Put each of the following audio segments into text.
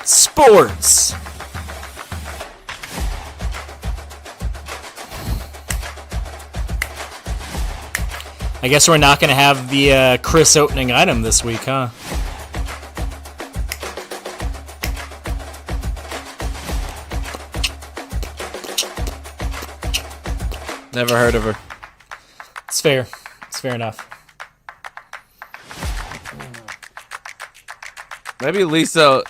Sports. I guess we're not going to have the Chris opening item this week, huh? Never heard of her. It's fair. It's fair enough. Maybe Lisa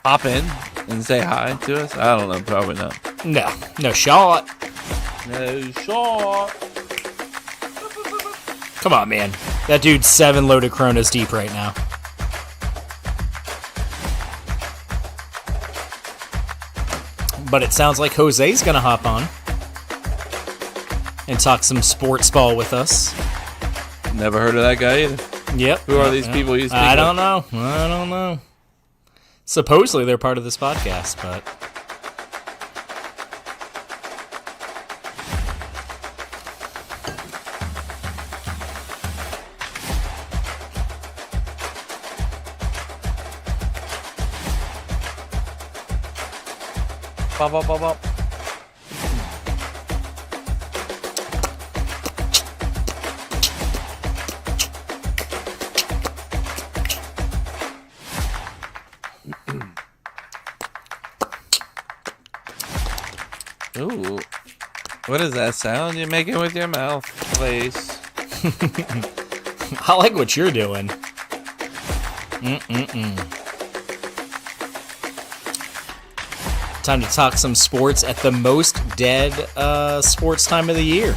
hop in and say hi to us. I don't know. Probably not. No shot. No shot. Come on, man. That dude's 7 loaded Coronas deep right now. But it sounds like Jose's going to hop on and talk some sports ball with us. Never heard of that guy either. Yep. Who are these people you speak I don't know. Supposedly they're part of this podcast, but... Bop, bop, bop, bop. Ooh. What is that sound you're making with your mouth, please? I like what you're doing. Time to talk some sports at the most dead sports time of the year.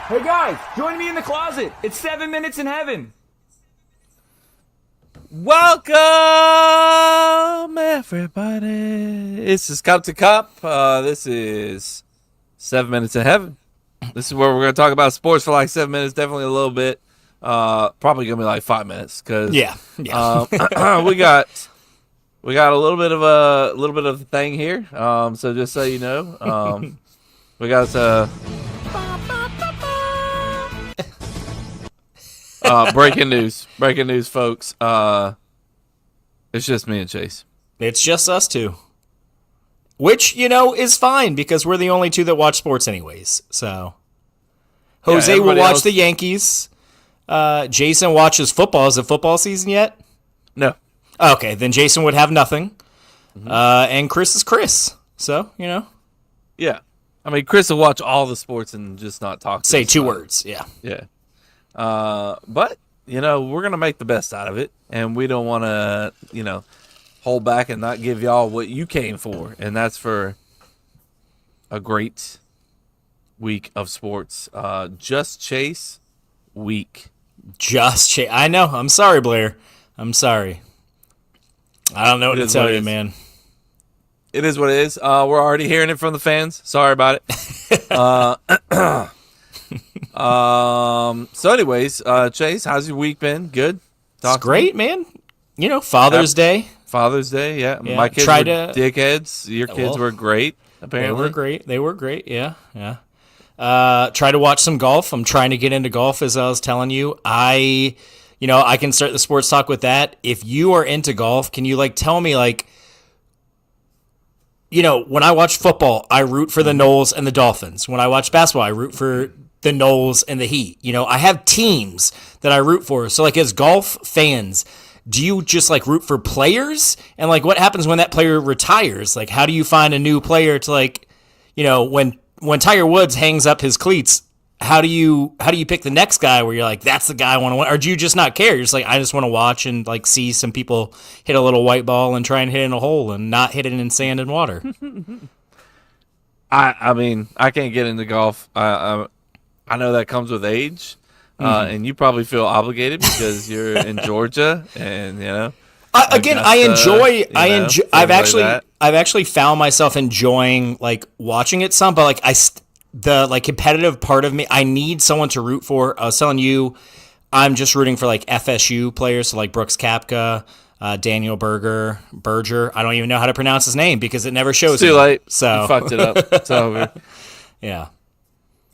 Hey guys, join me in the closet. It's 7 minutes in heaven. Welcome, everybody. It's just Cop to Cop. This is 7 Minutes in Heaven. This is where we're going to talk about sports for like 7 minutes, definitely a little bit. Probably going to be like 5 minutes because Yeah. we got a little bit of a thing here. So just so you know, we got breaking news, folks. It's just me and Chase. It's just us two. Which, is fine because we're the only two that watch sports anyways. So Jose will watch the Yankees. Jason watches football. Is it football season yet? No. Okay, then Jason would have nothing. And Chris is Chris. So, Yeah. I mean, Chris will watch all the sports and just not talk to say us 2 about it. words. Yeah. Yeah. But, we're going to make the best out of it. And we don't want to, hold back and not give y'all what you came for. And that's for a great week of sports. Just Chase week. Just Chase. I know. I'm sorry, Blair. I'm sorry. I don't know what to tell you, man. It is what it is. We're already hearing it from the fans. Sorry about it. So anyways, Chase, how's your week been? Good? It's great, man. Father's Day. Father's Day, yeah. My kids were dickheads. Your kids were great, apparently. They were great, yeah. Try to watch some golf. I'm trying to get into golf, as I was telling you. I can start the sports talk with that. If you are into golf, can you, tell me, when I watch football, I root for the Noles and the Dolphins. When I watch basketball, I root for the Noles and the Heat. I have teams that I root for. So, as golf fans, do you just, root for players? And, what happens when that player retires? How do you find a new player to, when Tiger Woods hangs up his cleats, how do you pick the next guy where you're like, that's the guy I want to win? Or do you just not care? You're just I just want to watch and see some people hit a little white ball and try and hit in a hole and not hit it in sand and water. I mean, I can't get into golf. I know that comes with age, and you probably feel obligated because you're in Georgia, and I've actually found myself enjoying watching it some, but the competitive part of me, I need someone to root for. I was telling you, I'm just rooting for FSU players, so Brooks Koepka, Daniel Berger. I don't even know how to pronounce his name because it never shows. It's too late. So You fucked it up. It's over. yeah.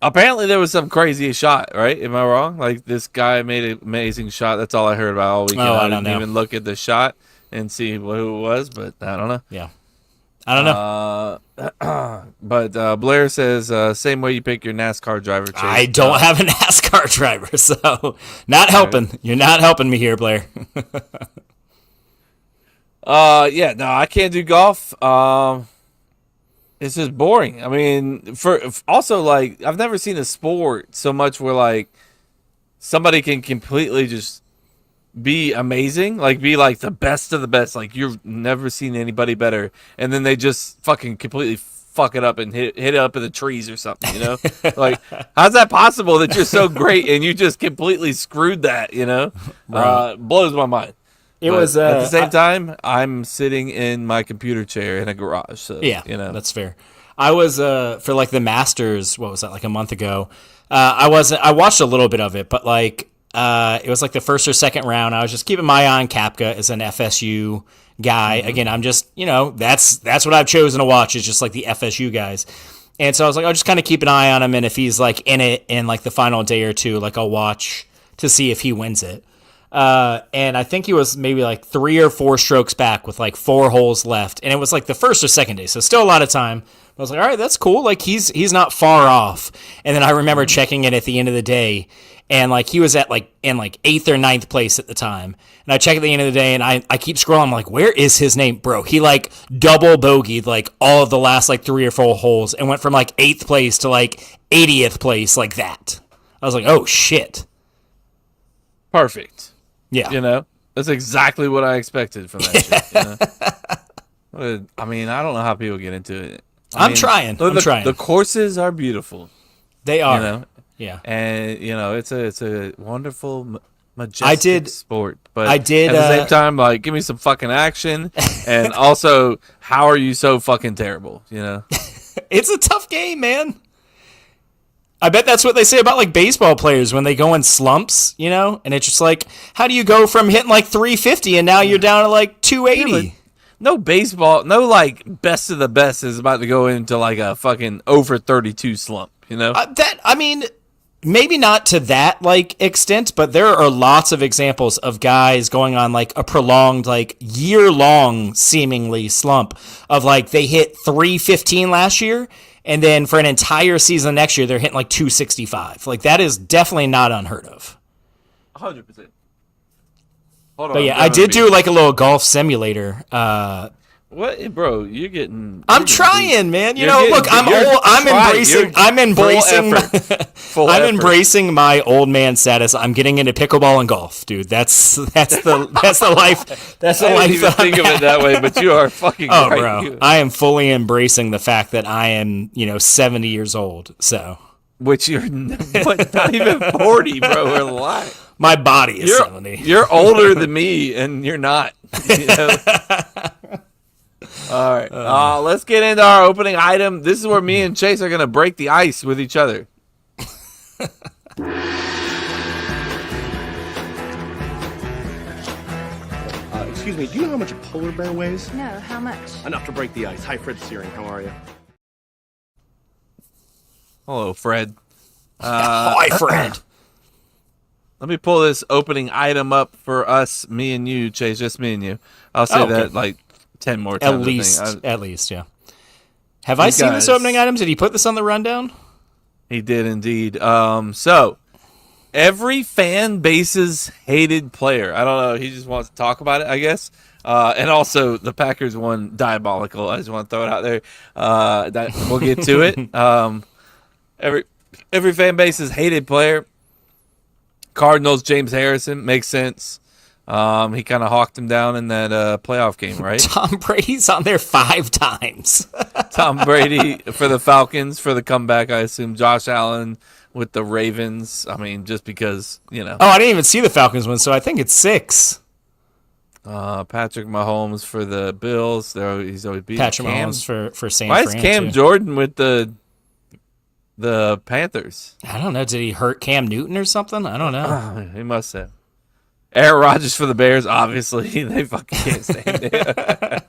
Apparently there was some crazy shot, right? Am I wrong? Like this guy made an amazing shot. That's all I heard about all weekend. Oh, I I don't didn't know. even look at the shot and see who it was, but I don't know. Yeah. I don't know. But Blair says, same way you pick your NASCAR driver. Chase. I don't have a NASCAR driver, so not helping. You're not helping me here, Blair. Yeah, no, I can't do golf. It's just boring. I mean, also like I've never seen a sport so much where like somebody can completely just be amazing, like be like the best of the best, like you've never seen anybody better, and then they just fucking completely fuck it up and hit it up in the trees or something, you know? Like, how's that possible that you're so great and you just completely screwed that, you know? Blows my mind. It But was at the same time, I'm sitting in my computer chair in a garage, so yeah, you know that's fair. I was for like the Masters. What was that? Like a month ago. I watched a little bit of it, but like it was like the first or second round. I was just keeping my eye on Koepka as an FSU guy. Again, I'm just that's what I've chosen to watch is just like the FSU guys. And so I was like, I'll just kind of keep an eye on him, and if he's like in it in like the final day or two, like I'll watch to see if he wins it. And I think he was maybe like 3 or 4 strokes back with like 4 holes left. And it was like the first or second day. So still a lot of time. I was like, all right, that's cool. Like he's not far off. And then I remember checking it at the end of the day and like he was at like in like 8th or 9th place at the time. And I check at the end of the day and I keep scrolling. I'm like, where is his name? Bro, he like double bogeyed like all of the last like 3 or 4 holes and went from like 8th place to like 80th place like that. I was like, oh shit. perfect. Yeah. You know, that's exactly what I expected from that shit. You know? I mean, I don't know how people get into it. I'm trying. I'm trying. The courses are beautiful. They are. You know, yeah. and you know it's a wonderful, majestic sport. But I did. At the same time, like, give me some fucking action, and also, how are you so fucking terrible? You know, It's a tough game, man. I bet that's what they say about like baseball players when they go in slumps, you know? And it's just like, how do you go from hitting like 350 and now you're down to like 280? no baseball, no like best of the best is about to go into like a fucking over 32 slump. You know, I mean, maybe not to that like extent, but there are lots of examples of guys going on like a prolonged, like year-long seemingly slump of like they hit 315 last year. And then for an entire season next year, they're hitting like 265. Like that is definitely not unheard of. 100%. Hold on, But yeah, I did do like a little golf simulator. What, bro? You're getting. I'm trying, man. You you're know, getting- look, I'm you're old. I'm trying. embracing. You're I'm embracing. Full I'm effort. embracing my old man status. I'm getting into pickleball and golf, dude. That's the life. That's the I life didn't even that I'm think of it that way, but you are fucking Oh, right. bro, I am fully embracing the fact that I am, 70 years old. So Which you're not even 40, bro. We're lying. my body is 70. You're older than me, and you're not. You know? All right. Let's get into our opening item. This is where me and Chase are going to break the ice with each other. Excuse me, do you know how much a polar bear weighs? No, how much? Enough to break the ice. Hi, Fred Searing. How are you? Hello, Fred. Hi, Fred. Let me pull this opening item up for us, me and you, Chase, just me and you. I'll say Oh, okay. that like 10 more times. At least, yeah. Have I seen this guys- opening item? Did he put this on the rundown? He did indeed. So, every fan base's hated player. I don't know. He just wants to talk about it, I guess. And also, the Packers won diabolical. I just want to throw it out there. That we'll get to it. Every fan base's hated player. Cardinals, James Harrison, makes sense. He kind of hawked him down in that playoff game, right? Tom Brady's on there 5 times. Tom Brady for the Falcons for the comeback, I assume. Josh Allen with the Ravens. I mean, just because, Oh, I didn't even see the Falcons one, so I think it's 6. Patrick Mahomes for the Bills. He's always beat Patrick Cam. Mahomes for San Why Fran. is Cam too. Jordan with the Panthers? I don't know. Did he hurt Cam Newton or something? I don't know. He must have. Aaron Rodgers for the Bears, obviously. They fucking can't stand it.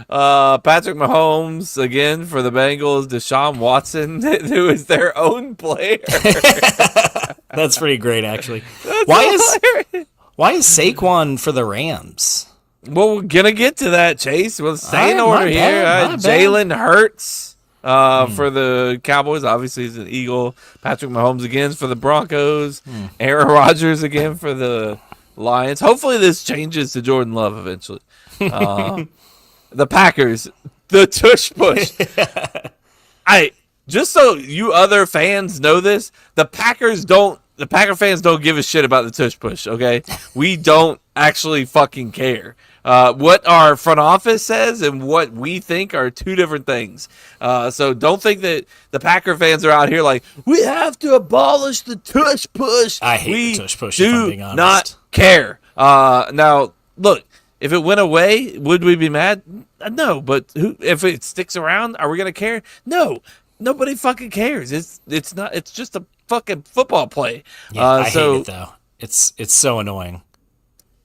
Patrick Mahomes, again, for the Bengals. Deshaun Watson, who is their own player. That's pretty great, actually. Hilarious. Why is Saquon for the Rams? Well, we're going to get to that, Chase. We'll stay in All right, order my here. bad, my bad. Jalen Hurts for the Cowboys. Obviously, he's an Eagle. Patrick Mahomes again for the Broncos. Aaron Rodgers again for the Lions. Hopefully, this changes to Jordan Love eventually. The Packers, the tush push. Just so you other fans know this, the Packer fans don't give a shit about the tush push, okay? We don't actually fucking care. What our front office says and what we think are two different things. So don't think that the Packer fans are out here like, we have to abolish the tush push. I hate we the tush push, if I'm being do honest. not care. Now, look, if it went away, would we be mad? No, but if it sticks around, are we going to care? No. Nobody fucking cares. It's not. It's just a fucking football play. Yeah, I hate it, though. It's so annoying.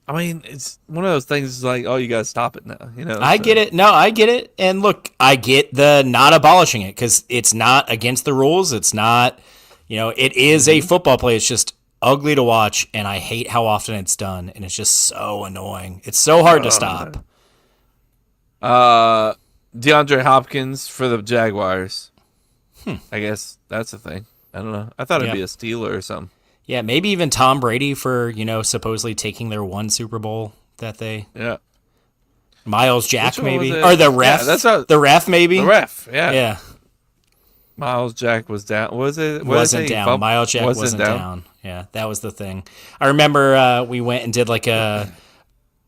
I mean, it's one of those things. Like, oh, you gotta stop it now. You know. I get it. No, I get it. And look, I get the not abolishing it because it's not against the rules. It's not, it is a football play. It's just ugly to watch, and I hate how often it's done, and it's just so annoying. It's so hard to stop. DeAndre Hopkins for the Jaguars. I guess that's a thing. I don't know. I thought it'd be a Steeler or something. Yeah, maybe even Tom Brady for, supposedly taking their one Super Bowl that they... Yeah. Miles Jack, maybe? was it? Or the ref. Yeah, the ref, maybe? The ref, yeah. Yeah. Miles Jack was down. Was it? Wasn't down. Miles Jack wasn't down. Yeah, that was the thing. I remember we went and did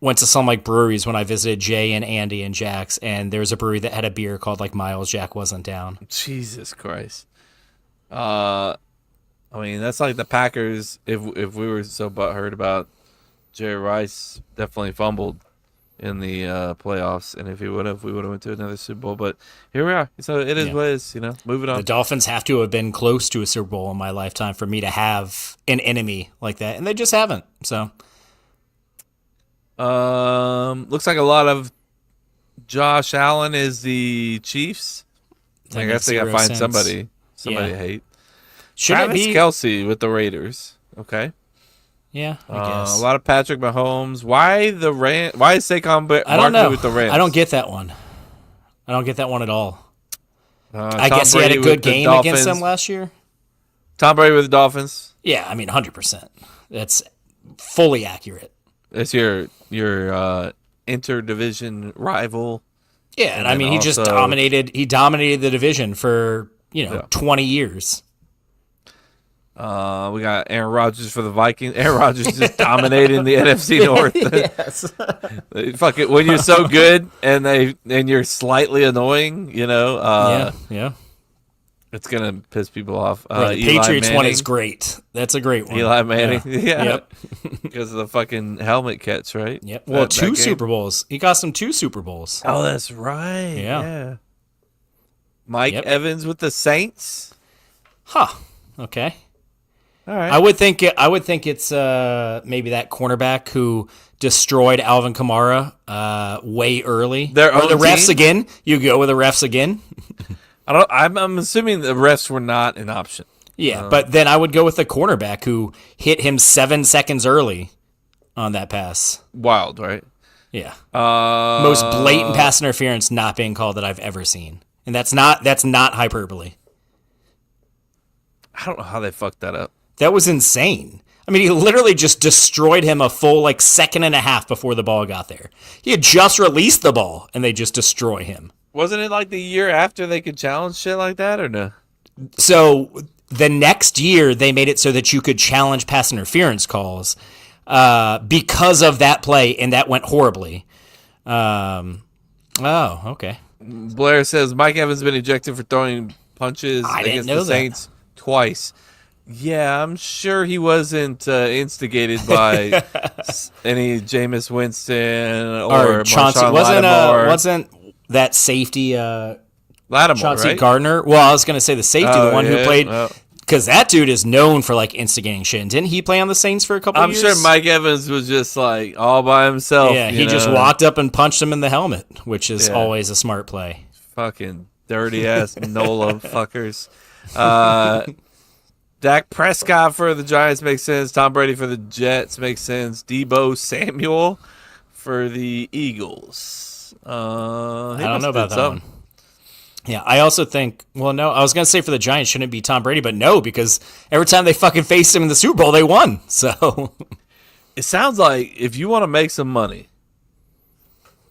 went to some breweries when I visited Jay and Andy and Jack's, and there was a brewery that had a beer called Miles Jack wasn't down. Jesus Christ. I mean, that's like the Packers. If we were so butthurt about Jerry Rice, definitely fumbled in the playoffs, and if we would have went to another Super Bowl. But here we are. So it is what it is. Moving on. The Dolphins have to have been close to a Super Bowl in my lifetime for me to have an enemy like that, and they just haven't. So. Looks like a lot of Josh Allen is the Chiefs. I guess they gotta find somebody to hate. Travis Kelce with the Raiders. Okay. Yeah, I guess. A lot of Patrick Mahomes. Why is Saquon Barkley with the Rams? I don't get that one. I don't get that one at all. I Tom guess he Brady had a good with the game against Dolphins. them last year. Tom Brady with the Dolphins. Yeah, I mean 100%. That's fully accurate. That's your interdivision rival. Yeah, and I mean he just dominated. He dominated the division for 20 years. We got Aaron Rodgers for the Vikings. Aaron Rodgers just dominating the NFC North. Yes. Fuck it. When you're so good and you're slightly annoying, yeah. It's gonna piss people off. The Patriots one is great. That's a great one. Eli Manning, yeah. Yep. Because of the fucking helmet catch, right? Yep. Well, two game. Super Bowls. He cost him 2 Super Bowls. Oh, that's right. Yeah. Mike Evans with the Saints. Huh. Okay. All right. I would think it's maybe that cornerback who destroyed Alvin Kamara way early. Their or own the refs team? again. You go with the refs again. I'm assuming the refs were not an option. Yeah, but then I would go with the cornerback who hit him 7 seconds early on that pass. Wild, right? Yeah. Most blatant pass interference not being called that I've ever seen. And that's not hyperbole. I don't know how they fucked that up. That was insane. I mean, he literally just destroyed him a full second and a half before the ball got there. He had just released the ball, and they just destroy him. Wasn't it the year after they could challenge shit like that, or no? So the next year, they made it so that you could challenge pass interference calls because of that play, and that went horribly. Okay. Blair says Mike Evans has been ejected for throwing punches against the Saints twice. Yeah, I'm sure he wasn't instigated by any Jameis Winston or Chauncey. Wasn't that safety Lattimore, Chauncey right? Gardner? Well, I was going to say the safety, the one who played Because that dude is known for like instigating shit. And didn't he play on the Saints for a couple I'm years? sure Mike Evans was just like all by himself. Yeah, you he just know? walked up and punched him in the helmet, which is Yeah. always a smart play. Fucking dirty ass NOLA fuckers. Dak Prescott for the Giants makes sense. Tom Brady for the Jets makes sense. Debo Samuel for the Eagles. I don't know about that one. Yeah, I also think, well, no, I was going to say for the Giants, shouldn't it be Tom Brady? But no, because every time they fucking faced him in the Super Bowl, they won. So It sounds like if you want to make some money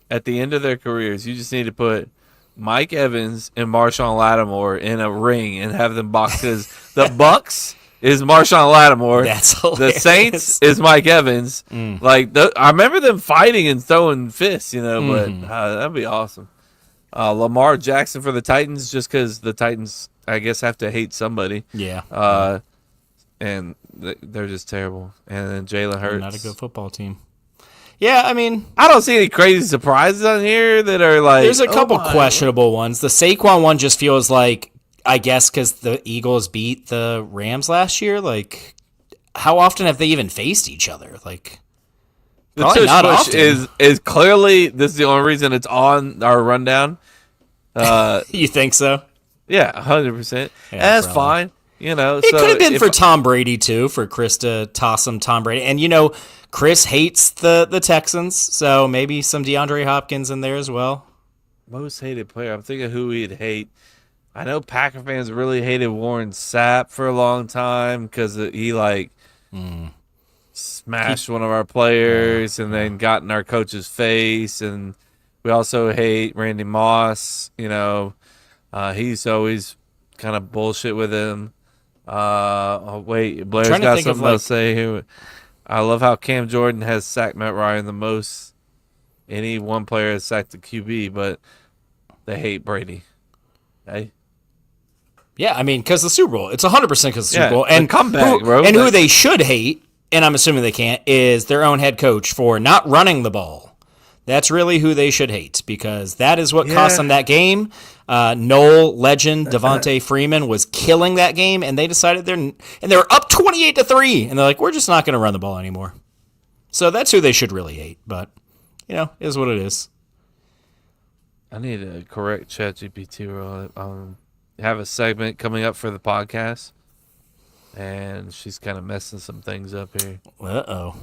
at the end of their careers, you just need to put Mike Evans and Marshawn Lattimore in a ring and have them box. Because the Bucks is Marshawn Lattimore. That's the hilarious. Saints is Mike Evans. Like I remember them fighting and throwing fists, but that'd be awesome. Lamar Jackson for the Titans, just because the Titans, I guess, have to hate somebody. yeah, And they're just terrible. And then Jalen Hurts. not a good football team. Yeah, I mean, I don't see any crazy surprises on here that are like. there's a couple my. questionable ones. The Saquon one just feels like, I guess, because the Eagles beat the Rams last year. Like, how often have they even faced each other? Like, The probably tush not push often. is clearly, this is the only reason it's on our rundown. You think so? Yeah, 100%. Yeah, That's probably. fine. It could have been for Tom Brady too, for Chris to toss him Tom Brady. And Chris hates the Texans, so maybe some DeAndre Hopkins in there as well. Most hated player. I'm thinking who he'd hate. I know Packer fans really hated Warren Sapp for a long time because he smashed one of our players and then got in our coach's face. And we also hate Randy Moss. He's always kind of bullshit with him. Blair's trying to got think of, something to say. I love how Cam Jordan has sacked Matt Ryan the most. Any one player has sacked the QB, but they hate Brady. Hey, Yeah, I mean, because the Super Bowl. It's 100% because the Super Yeah, Bowl. the And comeback, bro. And who Like- they should hate, and I'm assuming they can't, is their own head coach for not running the ball. That's really who they should hate, because that is what cost Yeah. them that game. Noel legend Devontae Freeman was killing that game, and they decided they were up 28-3, and they're like, we're just not going to run the ball anymore. So that's who they should really hate, but is what it is. I need to correct ChatGPT. Have a segment coming up for the podcast, and she's kind of messing some things up here. Uh-oh.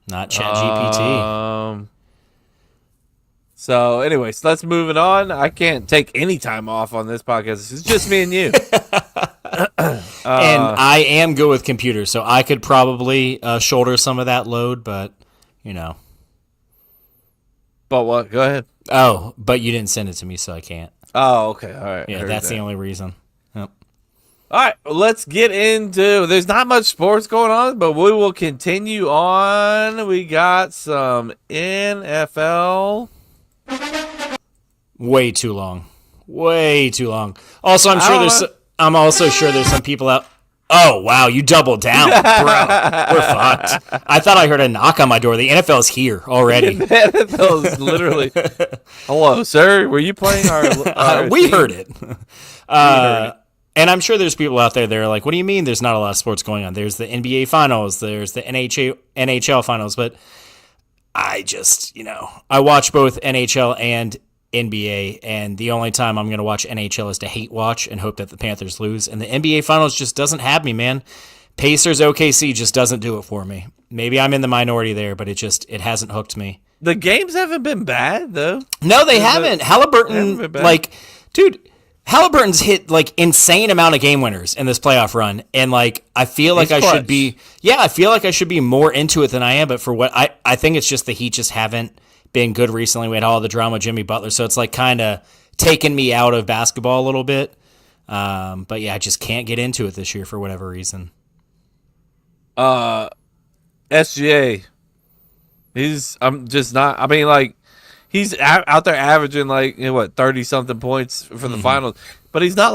Not ChatGPT. So, anyways, let's move it on. I can't take any time off on this podcast. It's just me and you. And I am good with computers, so I could probably shoulder some of that load, but, But what? Go ahead. Oh, but you didn't send it to me, so I can't. Oh, okay. All right. Yeah, Heard that's that. the only reason. Yep. All right, let's get into. There's not much sports going on, but we will continue on. We got some NFL. Way too long. Way too long. Also, I'm I sure don't there's. know. I'm also sure there's some people out. Oh wow, you doubled down, bro. We're fucked. I thought I heard a knock on my door. The NFL's here already. The NFL is literally. Hello, sir. Were you playing our We team? heard it. And I'm sure there's people out there that are like, what do you mean there's not a lot of sports going on? There's the NBA finals, there's the NHL finals, but I just, I watch both NHL and NBA, and the only time I'm going to watch NHL is to hate watch and hope that the Panthers lose. And the NBA finals just doesn't have me, man. Pacers OKC just doesn't do it for me. Maybe I'm in the minority there, but it hasn't hooked me. The games haven't been bad though. No, they haven't. Halliburton, haven't been bad. dude, Halliburton's hit insane amount of game winners in this playoff run, and I feel like He's I should clutch. be. Yeah, I feel like I should be more into it than I am. But for what I think it's just the Heat just haven't been good recently. We had all the drama with Jimmy Butler, so it's kind of taken me out of basketball a little bit. But yeah, I just can't get into it this year for whatever reason. SGA. I'm just not. I mean, he's out there averaging 30 something points for the finals, but he's not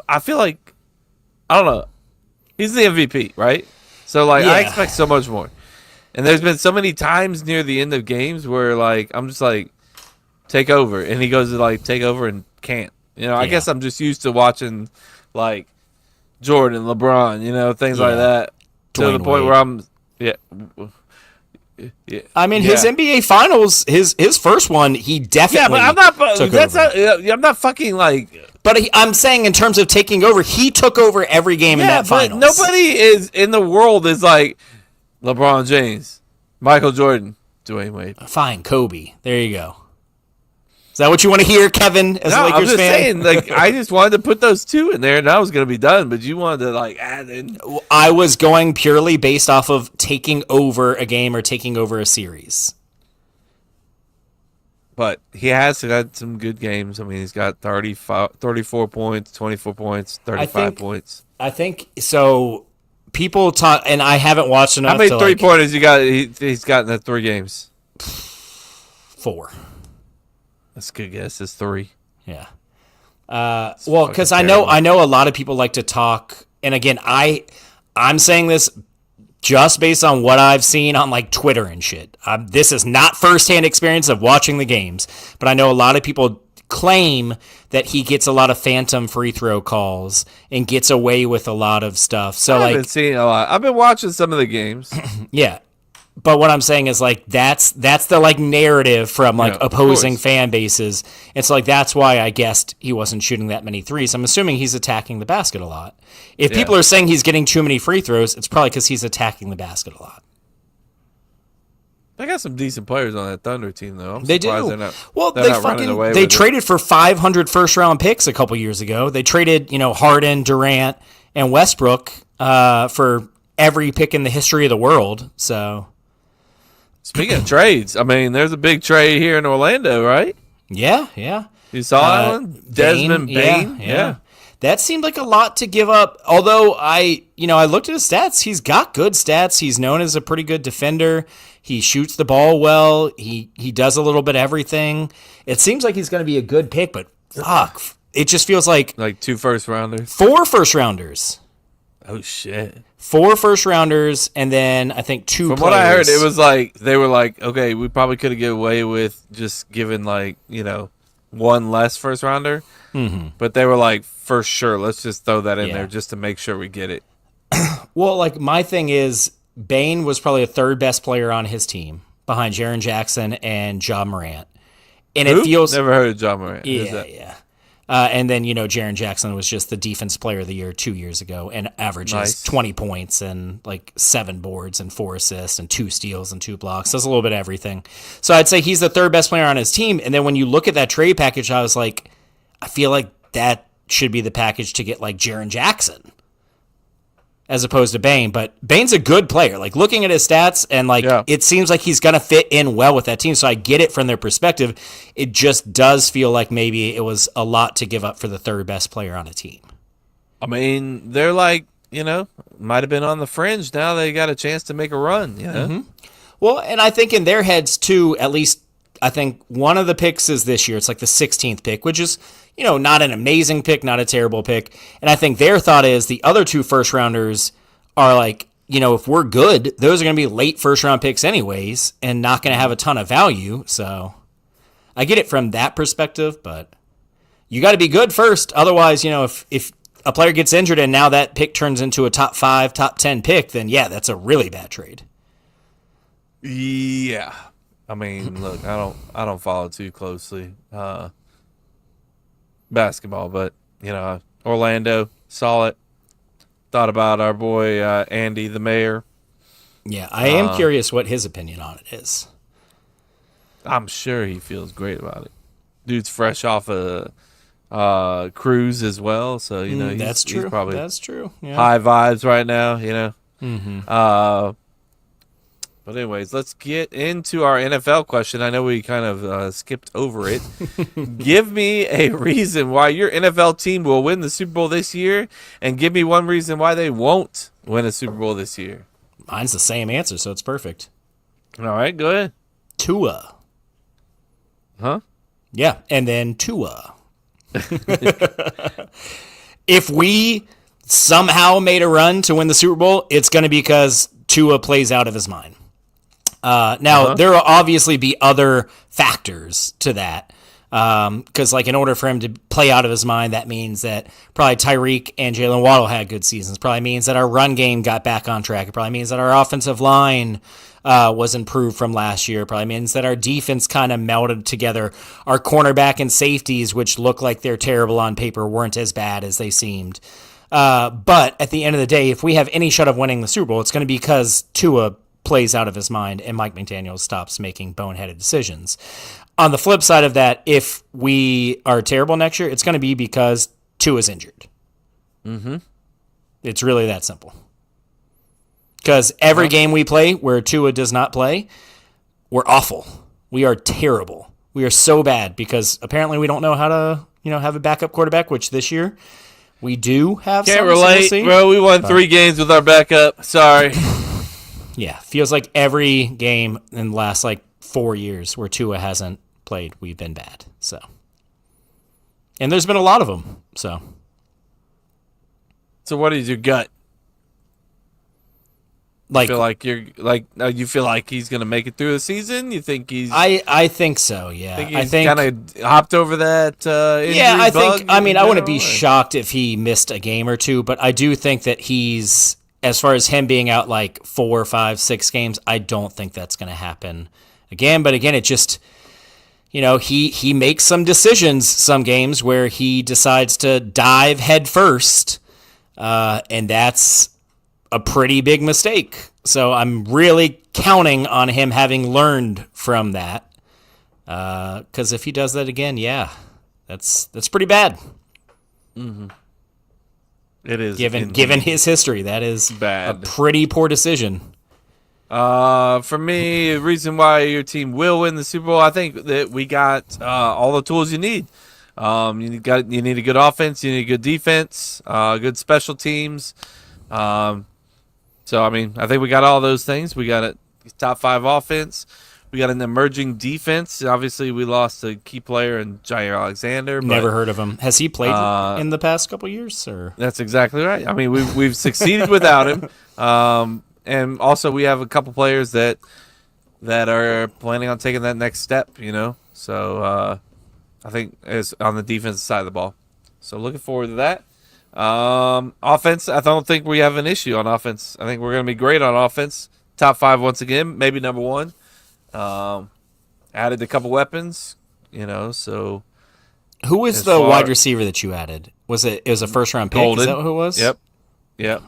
I feel like I don't know. He's the MVP, right? So I Yeah. expect so much more. And there's been so many times near the end of games where I'm just take over, and he goes to take over and can't. I guess I'm just used to watching Jordan, LeBron, things like Yeah. that. To the Dwayne point Wade. where I'm, yeah. I mean, his NBA Finals, his first one, he definitely. Yeah, but I'm not. took That's over. not. I'm not fucking like. But I'm saying in terms of taking over, he took over every game in Yeah, that but finals. nobody is in the world is like LeBron James, Michael Jordan, Dwayne Wade. Fine, Kobe. There you go. Is that what you want to hear, Kevin, as a No, I'm Lakers just fan? saying. Like, I just wanted to put those two in there, and I was gonna be done. But you wanted to like add in. I was going purely based off of taking over a game or taking over a series. But he has had some good games. I mean, he's got 34 points, 24 points, 35 think- points. I think so. People talk, and I haven't watched enough. How many to, three like, pointers you got? He's gotten in 3 games. 4. That's a good guess. It's 3. Yeah. Well, because fucking I know a lot of people like to talk, and again, I'm saying this just based on what I've seen on like Twitter and shit. This is not firsthand experience of watching the games, but I know a lot of people claim that he gets a lot of phantom free throw calls and gets away with a lot of stuff. So I like, haven't seen a lot. I've been watching some of the games. yeah. But what I'm saying is like that's the like narrative from like Yeah, of opposing course. fan bases. It's like that's why I guessed he wasn't shooting that many threes. I'm assuming he's attacking the basket a lot. If people are saying he's getting too many free throws, it's probably because he's attacking the basket a lot. They got some decent players on that Thunder team, though. I'm They surprised do. They're not, Well, they're they not running away they with it. traded for 500 first round picks a couple years ago. They traded Harden, Durant, and Westbrook for every pick in the history of the world. So Speaking of trades, I mean, there's a big trade here in Orlando, right? yeah. You saw that one? Desmond Bain? Yeah. That seemed like a lot to give up. Although I looked at his stats. He's got good stats. He's known as a pretty good defender. He shoots the ball well. He does a little bit of everything. It seems like he's going to be a good pick, but fuck. It just feels like Like 2 first rounders. 4 first rounders. Oh, shit. 4 first rounders, and then I think 2 From players. what I heard, it was like, they were like, okay, we probably could have get away with just giving, like, 1 less first rounder. Mm-hmm. But they were like, for sure, let's just throw that in Yeah. there just to make sure we get it. Well, like my thing is, Bane was probably the 3rd best player on his team behind Jaren Jackson and Ja Morant. And it Who? feels Never heard of John Morant. Who's yeah, that? yeah. And then, Jaren Jackson was just the defense player of the year 2 years ago and averages Nice. 20 points and like 7 boards and 4 assists and 2 steals and 2 blocks. Does a little bit of everything. So I'd say he's the 3rd best player on his team. And then when you look at that trade package, I was like, I feel like that should be the package to get like Jaren Jackson as opposed to Bane. But Bane's a good player. Like looking at his stats and like Yeah. it seems like he's going to fit in well with that team. So I get it from their perspective. It just does feel like maybe it was a lot to give up for the 3rd best player on a team. I mean, they're like, might have been on the fringe. Now they got a chance to make a run, Mm-hmm. Well, and I think in their heads too, at least I think one of the picks is this year. It's like the 16th pick, which is, not an amazing pick, not a terrible pick. And I think their thought is the other 2 first rounders are like, if we're good, those are going to be late first round picks anyways and not going to have a ton of value. So I get it from that perspective, but you got to be good first. Otherwise, if a player gets injured and now that pick turns into a top 5, top 10 pick, then yeah, that's a really bad trade. Yeah. I mean, look, I don't follow too closely basketball, but Orlando, solid. Thought about our boy Andy, the mayor. Yeah, I am curious what his opinion on it is. I'm sure he feels great about it. Dude's fresh off a cruise as well, so he's, That's true. He's probably That's true. Yeah. high vibes right now. Mm-hmm. But anyways, let's get into our NFL question. I know we kind of skipped over it. Give me a reason why your NFL team will win the Super Bowl this year, and give me one reason why they won't win a Super Bowl this year. Mine's the same answer, so it's perfect. All right, go ahead. Tua. Huh? Yeah, and then Tua. If we somehow made a run to win the Super Bowl, it's going to be because Tua plays out of his mind. Now, there will obviously be other factors to that. Because in order for him to play out of his mind, that means that probably Tyreek and Jalen Waddle had good seasons. Probably means that our run game got back on track. It probably means that our offensive line was improved from last year. It probably means that our defense kind of melded together. Our cornerback and safeties, which look like they're terrible on paper, weren't as bad as they seemed. But at the end of the day, if we have any shot of winning the Super Bowl, it's going to be because Tua plays out of his mind and Mike McDaniel stops making boneheaded decisions. On the flip side of that, if we are terrible next year, it's going to be because Tua's injured. Mm-hmm. It's really that simple. Because every game we play where Tua does not play, we're awful. We are terrible. We are so bad because apparently we don't know how to, have a backup quarterback, which this year we do have. Can't some, so relate, we'll see. bro. We won 3 games with our backup. Sorry. Yeah, feels like every game in the last 4 years where Tua hasn't played, we've been bad. So, and there's been a lot of them. So what is your gut? Feel like you feel like he's gonna make it through the season? You think he's? I think so. Yeah, I think kind of hopped over that. Injury I bug think. I mean, I wouldn't be general, or- shocked if he missed a game or two, but I do think that he's, as far as him being out 4, 5, 6 games, I don't think that's going to happen again. But again, it just, he makes some decisions some games where he decides to dive head first, and that's a pretty big mistake. So I'm really counting on him having learned from that. Because if he does that again, that's pretty bad. Mm-hmm. It is Given his history, that is bad. a pretty poor decision. For me, the reason why your team will win the Super Bowl, I think that we got all the tools you need. You need a good offense, you need a good defense, good special teams. So I think we got all those things. We got a top 5 offense. We got an emerging defense. Obviously, we lost a key player in Jair Alexander. But, Never heard of him. Has he played in the past couple years? Or that's exactly right. We've succeeded without him. And also we have a couple players that are planning on taking that next step. So I think it's on the defensive side of the ball. So looking forward to that. Offense, I don't think we have an issue on offense. I think we're going to be great on offense. Top 5 once again, maybe number 1. Added a couple weapons, so. Who was the wide receiver that you added? It was a first round pick? Golden. Is that who it was? Yep.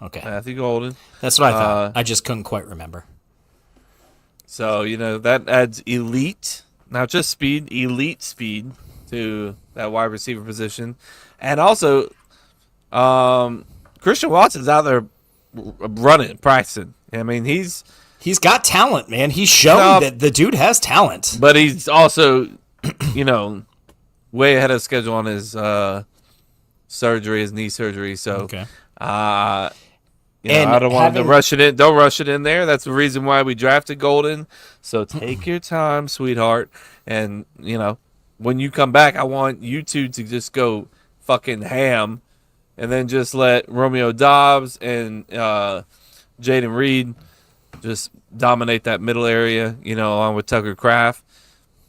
Okay. Matthew Golden. That's what I thought. I just couldn't quite remember. So, that adds elite, not just speed, elite speed to that wide receiver position. And also, Christian Watson's out there running, practicing. He's got talent, man. He's shown that the dude has talent. But he's also, way ahead of schedule on his knee surgery. So, okay. I don't want to rush it in. Don't rush it in there. That's the reason why we drafted Golden. So take your time, sweetheart. And, when you come back, I want you two to just go fucking ham. And then just let Romeo Dobbs and Jaden Reed just dominate that middle area, along with Tucker Kraft.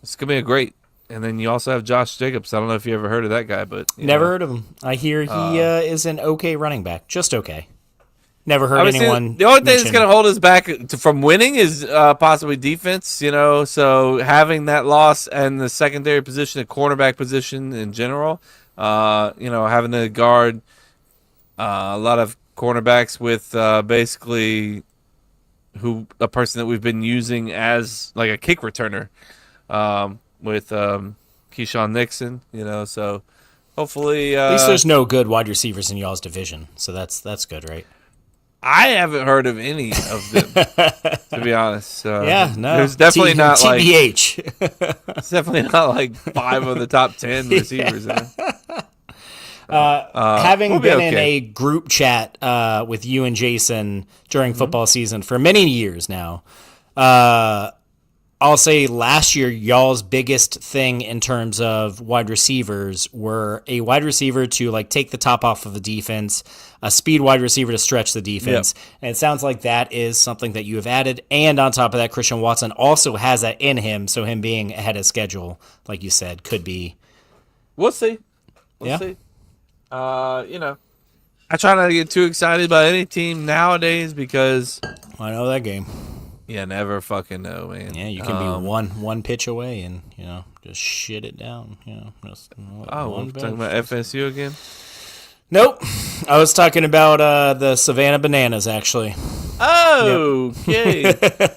It's going to be a great. And then you also have Josh Jacobs. I don't know if you ever heard of that guy, but never heard of him. I hear he is an okay running back, just okay. Never heard anyone. The only thing that's going to hold us back from winning is possibly defense. So having that loss and the secondary position, the cornerback position in general, having to guard a lot of cornerbacks with basically a person that we've been using as like a kick returner. With Keyshawn Nixon, so hopefully. At least there's no good wide receivers in y'all's division, so that's good, right? I haven't heard of any of them, to be honest. No. There's definitely not TBH. It's definitely not like 5 of the top 10 receivers. Having been in a group chat with you and Jason during football season for many years now, I'll say last year, y'all's biggest thing in terms of wide receivers were a wide receiver to take the top off of the defense, a speed wide receiver to stretch the defense. Yep. And it sounds like that is something that you have added. And on top of that, Christian Watson also has that in him. So him being ahead of schedule, like you said, could be We'll see. We'll see. I try not to get too excited about any team nowadays because I know that game. you never fucking know, man. Yeah, you can be one pitch away and just shit it down. Just we're talking about FSU again. Nope, I was talking about the Savannah Bananas actually. Oh, okay.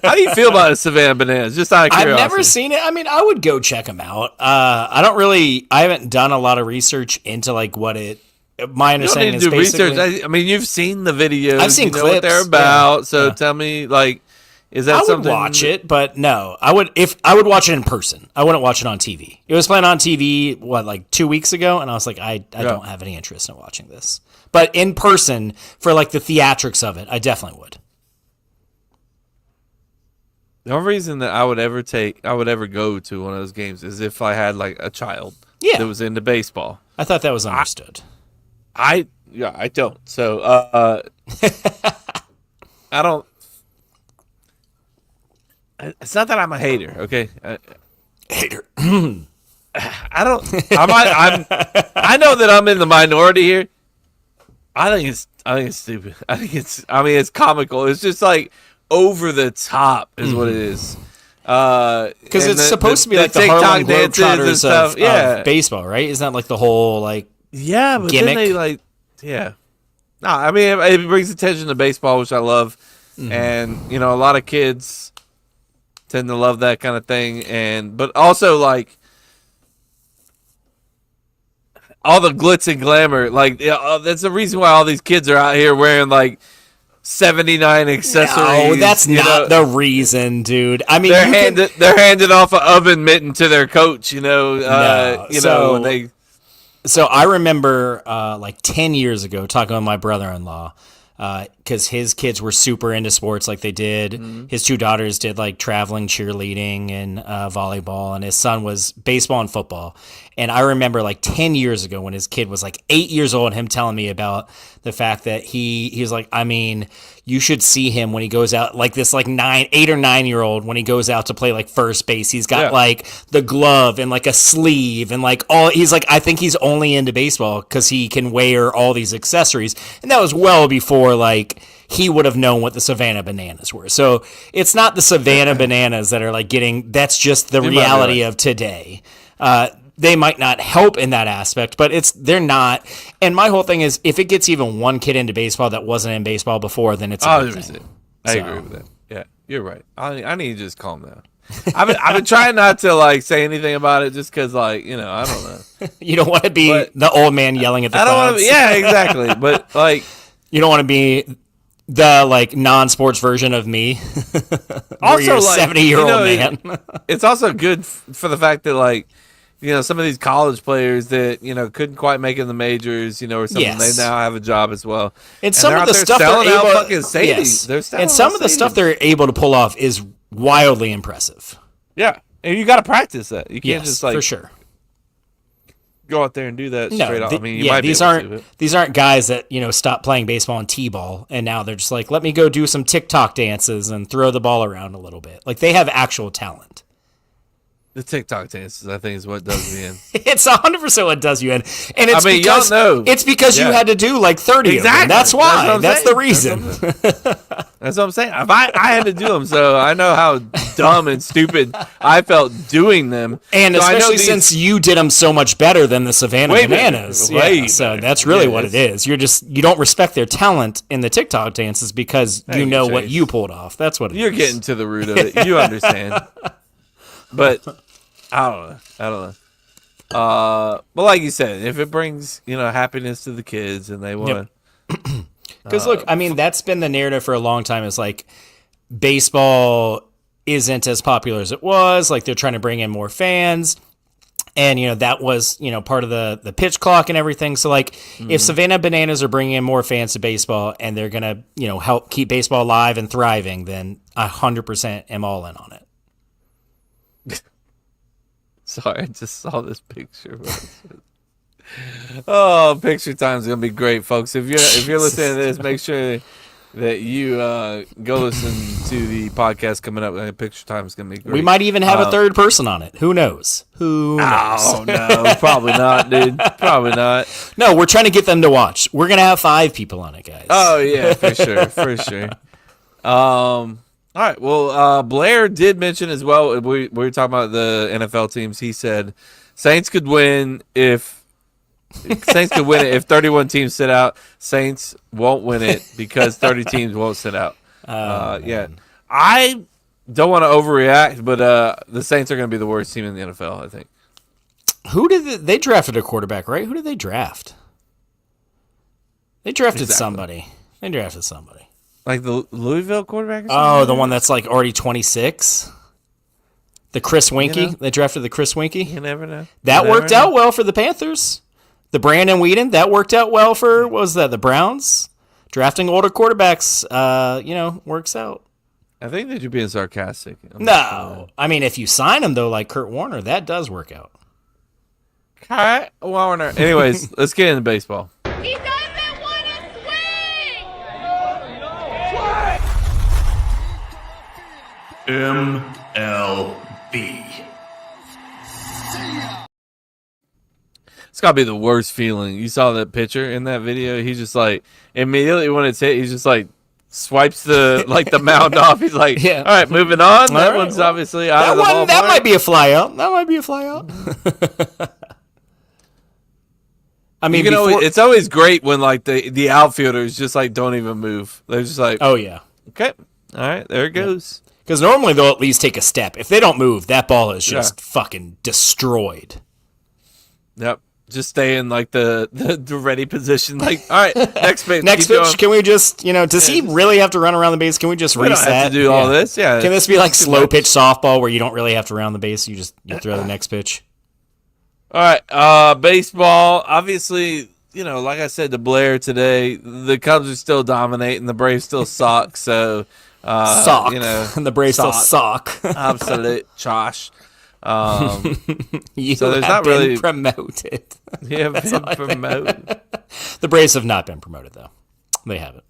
How do you feel about the Savannah Bananas? Just out of I've curiosity. never seen it. I mean, I would go check them out. I haven't done a lot of research into like what it. My You don't understanding need is to do basically. research. I mean, you've seen the videos. I've seen you know what they're clips, about. So yeah. tell me, like, is that I would something? watch it, but no, I would watch it in person. I wouldn't watch it on TV. It was playing on TV like 2 weeks ago, and I was like, I don't have any interest in watching this. But in person, for like the theatrics of it, I definitely would. The only reason that I would ever go to one of those games is if I had like a child Yeah. that was into baseball. I thought that was understood. I don't. So I don't. It's not that I'm a hater, okay? Hater. I don't. I know that I'm in the minority here. I think it's stupid. It's comical. It's just like over the top is what it is. Because it's supposed to be like the TikTok Harlem dances and Globetrotters stuff. of baseball, right? Isn't that like the whole like? Yeah, but gimmick? then they like, yeah. No, I mean it brings attention to baseball, which I love, and a lot of kids tend to love that kind of thing, but also like all the glitz and glamour, like that's the reason why all these kids are out here wearing like 79 accessories. No, that's not the reason, dude. I mean, they're handed off an oven mitten to their coach. When they. So I remember like 10 years ago talking with my brother-in-law because his kids were super into sports like they did. His two daughters did like traveling cheerleading and volleyball, and his son was baseball and football. And I remember like 10 years ago when his kid was like 8 years old, him telling me about the fact that he was like, I mean, you should see him when he goes out, like this like 8 or 9 year old when he goes out to play like first base. He's got like the glove and like a sleeve and like he's like, I think he's only into baseball because he can wear all these accessories. And that was well before like he would have known what the Savannah Bananas were. So it's not the Savannah Bananas that are like that's just the reality of today. They might not help in that aspect, but they're not. And my whole thing is, if it gets even one kid into baseball that wasn't in baseball before, then it's a good thing. I agree with that. Yeah, you're right. I need to just calm down. I've been trying not to like say anything about it, just because like I don't know. You don't want to be the old man yelling at the clouds. I don't want to. Yeah, exactly. But like, you don't want to be the like non-sports version of me. Also, you're a like 70-year-old man. It's also good for the fact that like. Some of these college players that couldn't quite make it in the majors, or something. Yes. They now have a job as well. And some of the stuff they're able, and some of the stuff they're able to pull off is wildly impressive. Yeah, and you got to practice that. You can't just like for sure go out there and do that straight off. I mean, these aren't guys that stopped playing baseball and t-ball and now they're just like, let me go do some TikTok dances and throw the ball around a little bit. Like they have actual talent. The TikTok dances, I think, is what does me in. It's 100% what does you in, and it's because y'all know. It's because you had to do like 30 of them. That's why. That's the reason. That's what I'm saying. I had to do them, so I know how dumb and stupid I felt doing them. And so especially since you did them so much better than the Savannah Bananas. So that's really what it is. You don't respect their talent in the TikTok dances because you know what you pulled off. That's what it is. You're getting to the root of it. You understand. But I don't know. But like you said, if it brings happiness to the kids and they want to, because look, I mean that's been the narrative for a long time. Is like baseball isn't as popular as it was. Like they're trying to bring in more fans, and that was part of the pitch clock and everything. So like if Savannah Bananas are bringing in more fans to baseball and they're gonna help keep baseball alive and thriving, then I 100% am all in on it. Sorry, I just saw this picture. Oh, picture time's gonna be great, folks. If you're listening to this, make sure that you go listen to the podcast coming up. Picture time is going to be great. We might even have a third person on it. Who knows? Who knows? Oh, no. Probably not, dude. Probably not. No, we're trying to get them to watch. We're going to have 5 people on it, guys. Oh, yeah, for sure. For sure. All right. Well, Blair did mention as well, we were talking about the NFL teams. He said Saints could win if 31 teams sit out. Saints won't win it because 30 teams won't sit out. Yeah. I don't want to overreact, but the Saints are going to be the worst team in the NFL, I think. Who did they drafted a quarterback, right? Who did they draft? They drafted somebody. They drafted somebody. Like the Louisville quarterback or Oh, something? the one that's like already 26? The Chris Winkie? You know? They drafted the Chris Winkie? You never know. That You never worked know. out well for the Panthers. The Brandon Whedon, that worked out well for, what was that, the Browns? Drafting older quarterbacks, works out. I think that you're being sarcastic. No. I mean, if you sign him, though, like Kurt Warner, that does work out. Kurt Warner. Anyways, let's get into baseball. He doesn't want to swing! MLB. It's got to be the worst feeling. You saw that picture in that video? He's just like, immediately when it's hit, he's just like, swipes the mound off. He's like, Yeah. all right, moving on. That right, one's well, obviously out of the ballpark. That might be a fly out. That might be a fly out. I mean, it's always great when like the outfielders just like don't even move. They're just like, oh, yeah. okay, all right, there it goes. Because normally they'll at least take a step. If they don't move, that ball is just fucking destroyed. Yep. Just stay in like the ready position. Like, all right, next pitch. Next keep pitch, going. can we just, does he really have to run around the base? Can we just We don't reset? have to do all this. Yeah. Can this be like Too slow much. pitch softball where you don't really have to round the base? You throw the next pitch. All right, baseball. Obviously, like I said to Blair today, the Cubs are still dominating. The Braves still suck. So, Sock. And the Braves still suck. Absolute trash. You So there's have not been really- promoted. Yeah, been promoted. The Braves have not been promoted, though. They haven't.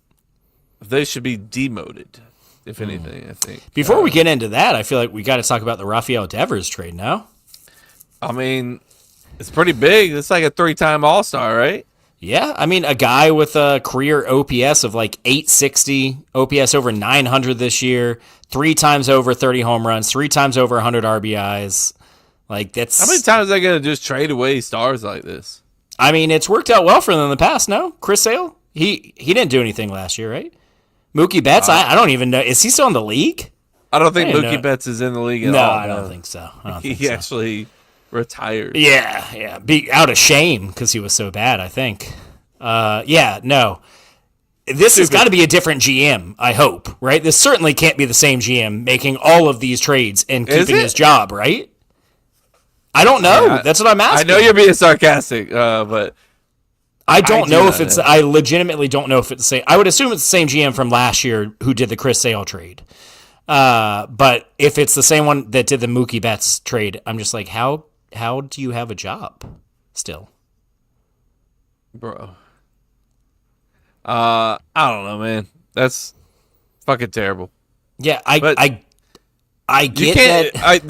They should be demoted, if anything. I think. Before we get into that, I feel like we got to talk about the Rafael Devers trade now. I mean, it's pretty big. It's like a 3-time All-Star, right? Yeah, I mean, a guy with a career OPS of like 860, OPS over 900 this year, 3 times over 30 home runs, 3 times over 100 RBIs. Like, that's... How many times are they going to just trade away stars like this? I mean, it's worked out well for them in the past, no? Chris Sale? He didn't do anything last year, right? Mookie Betts, I don't even know. Is he still in the league? I don't think I didn't Mookie know. Betts is in the league at No, all. I don't think so. I don't think He so. actually retired. Yeah. Be out of shame because he was so bad, I think. No. This has got to be a different GM, I hope, right? This certainly can't be the same GM making all of these trades and Is keeping it? his job, right? I don't know. Yeah, That's what I'm I asking. know you're being sarcastic, but I don't do know not if it's. know. I legitimately don't know if it's the same. I would assume it's the same GM from last year who did the Chris Sale trade. But if it's the same one that did the Mookie Betts trade, I'm just like, how do you have a job still? bro, I don't know, man. That's fucking terrible. Yeah, But I You get can't. that.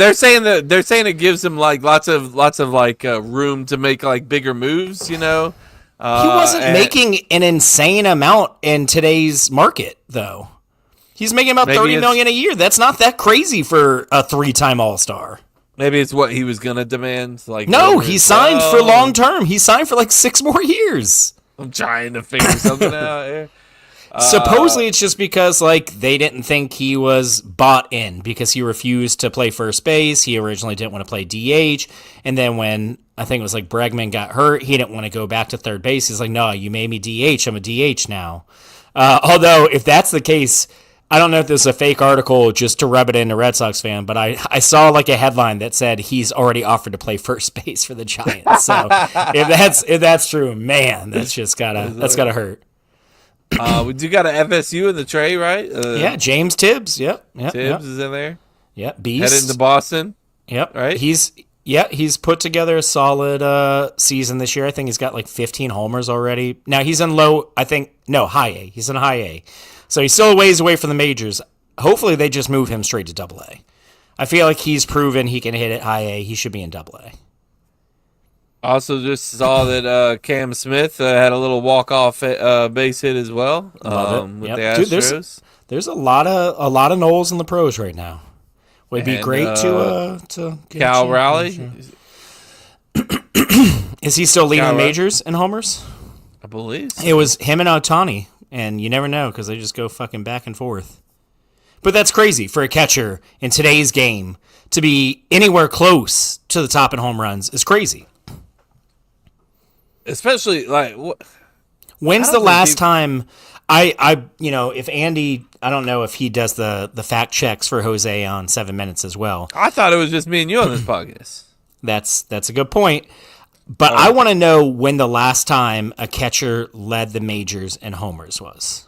They're saying it gives him like lots of like room to make like bigger moves. You know, He wasn't and making an insane amount in today's market, though. He's making about Maybe $30 million it's- a year. That's not that crazy for a 3-time All-Star. Maybe it's what he was gonna demand. Like, No, over he his- signed for Oh, long term. He signed for like 6 more years. I'm trying to figure something out here. Supposedly, it's just because like they didn't think he was bought in because he refused to play first base. He originally didn't want to play DH, and then when I think it was like Bregman got hurt, he didn't want to go back to third base. He's like, "No, you made me DH. I'm a DH now." Although, if that's the case, I don't know if this is a fake article just to rub it in a Red Sox fan, but I saw like a headline that said he's already offered to play first base for the Giants. So if that's true, man, that's gotta hurt. You got an FSU in the tray, right? Yeah, James Tibbs. Yep. Tibbs is in there. Yep. Beast. Headed into Boston. Yep. right? He's put together a solid season this year. I think he's got like 15 homers already. Now he's in high A. He's in high A. So he's still a ways away from the majors. Hopefully they just move him straight to Double A. I feel like he's proven he can hit at High A. He should be in Double A. Also, just saw that Cam Smith had a little walk-off base hit as well with the Astros. Dude, there's a lot of Knowles in the pros right now. Would be great to get Cal Raleigh, Is he still leading the majors in homers? I believe so. It was him and Ohtani, and you never know because they just go fucking back and forth. But that's crazy for a catcher in today's game to be anywhere close to the top in home runs is crazy. Especially When's the last time if Andy, I don't know if he does the fact checks for Jose on 7 Minutes as well. I thought it was just me and you on this podcast. That's a good point. But I want to know when the last time a catcher led the majors in homers was.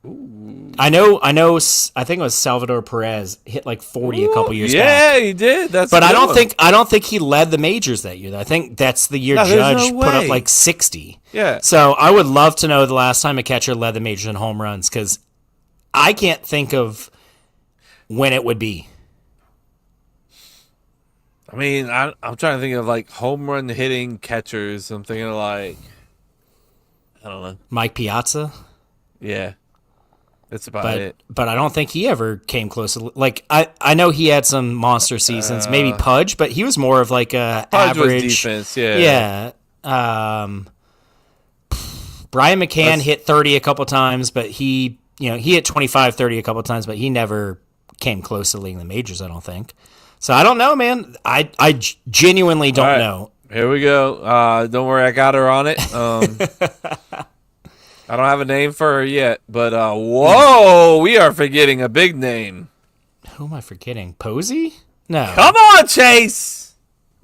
Ooh. I think it was Salvador Perez hit like 40 a couple years back. Yeah, he did. But I don't think he led the majors that year. I think that's the year Judge put up like 60. Yeah. So I would love to know the last time a catcher led the majors in home runs because I can't think of when it would be. I mean, I'm trying to think of like home run hitting catchers. I'm thinking of like, I don't know. Mike Piazza? Yeah. That's about it. But I don't think he ever came close. Like, I know he had some monster seasons, maybe Pudge, but he was more of like a Pudge average. Was defense, yeah. Yeah. Brian McCann hit 30 a couple times, but he hit 25, 30 a couple times, but he never came close to leading the majors, I don't think. So I don't know, man. I genuinely don't know. Here we go. Don't worry, I got her on it. I don't have a name for her yet, but whoa, we are forgetting a big name. Who am I forgetting? Posey? No. Come on, Chase.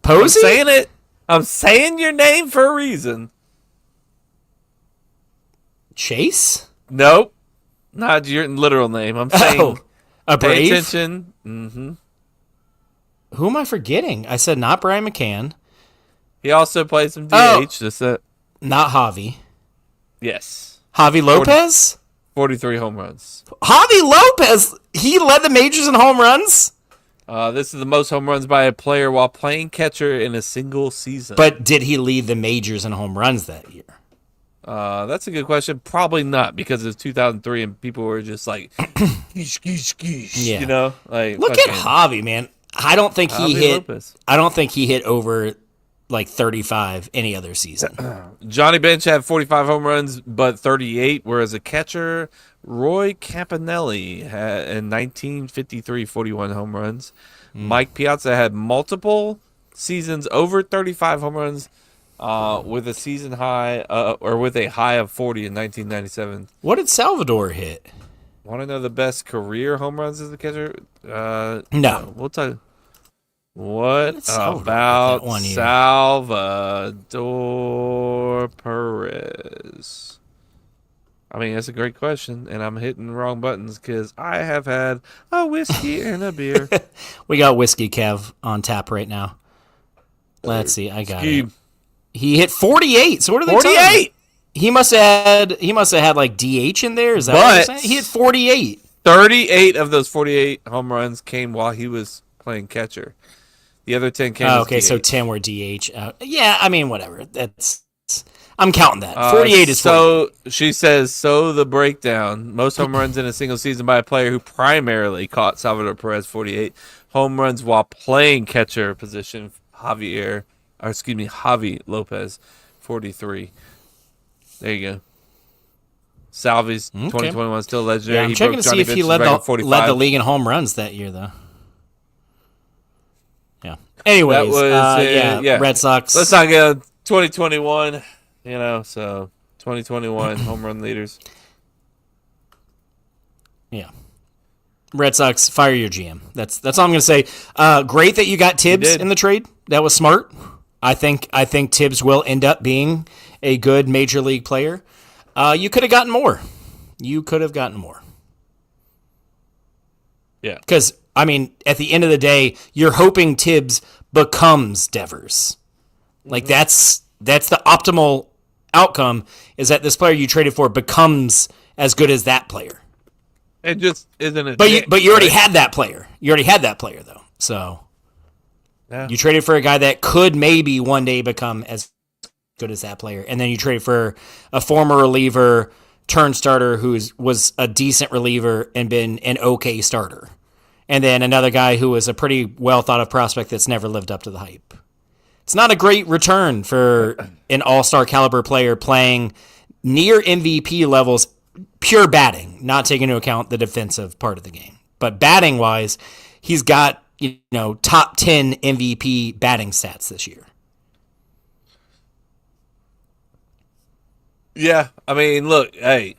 Posey? I'm saying it. I'm saying your name for a reason. Chase? Nope. Not your literal name. I'm saying a Brave? Pay attention. Mm-hmm. Who am I forgetting? I said not Brian McCann. He also played some DH. Not Javi. Yes. Javi Lopez? 43 home runs. Javi Lopez? He led the majors in home runs? This is the most home runs by a player while playing catcher in a single season. But did he lead the majors in home runs that year? That's a good question. Probably not because it's 2003 and people were just like, yeah. You know, like look at Javi, man. I don't think he hit. Lopez. I don't think he hit over like 35 any other season. Johnny Bench had 45 home runs, but 38. Whereas a catcher, Roy Campanelli had in 1953 41 home runs. Mike Piazza had multiple seasons over 35 home runs. With a season high, or with a high of 40 in 1997. What did Salvador hit? Want to know the best career home runs as a catcher? No. We'll tell you. What about Salvador Perez? I mean, that's a great question, and I'm hitting the wrong buttons because I have had a whiskey and a beer. We got Whiskey Kev on tap right now. Let's see. I got it. He hit 48. So what are they 48? He must have had like DH in there. Is that what you're saying? He hit 48. 38 of those 48 home runs came while he was playing catcher. The other 10 came. Okay, so 10 were DH. Yeah, I mean whatever. I'm counting that. 48 is 48. So she says. So the breakdown: most home runs in a single season by a player who primarily caught Salvador Perez 48 home runs while playing catcher position. Javi Lopez, 43. There you go. Salvi's 2021 still legendary. Yeah, I'm checking to see if he led the league in home runs that year, though. Yeah. Anyways, Red Sox. Let's not get 2021. So 2021 home run leaders. Yeah. Red Sox, fire your GM. That's all I'm going to say. Great that you got Tibbs in the trade. That was smart. I think Tibbs will end up being a good major league player. You could have gotten more. Yeah. Because, I mean, at the end of the day, you're hoping Tibbs becomes Devers. Like, that's the optimal outcome, is that this player you traded for becomes as good as that player. It just isn't a. But you already had that player. You already had that player though. So Yeah. you traded for a guy that could maybe one day become as good as that player, and then you traded for a former reliever turned starter who was a decent reliever and been an okay starter, and then another guy who was a pretty well thought of prospect that's never lived up to the hype. It's not a great return for an all-star caliber player playing near MVP levels, pure batting, not taking into account the defensive part of the game. But batting wise, he's got, top 10 MVP batting stats this year. Yeah, I mean, look, hey,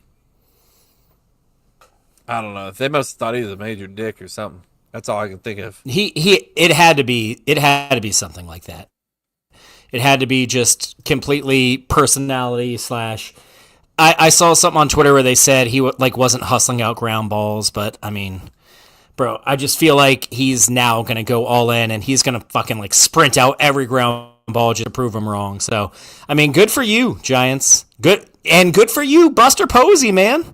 I don't know. If they must have thought he was a major dick or something. That's all I can think of. It had to be something like that. It had to be just completely personality / I saw something on Twitter where they said he wasn't hustling out ground balls, but I mean, bro, I just feel like he's now going to go all in and he's going to fucking sprint out every ground ball just to prove him wrong. So, I mean, good for you, Giants. Good for you, Buster Posey, man.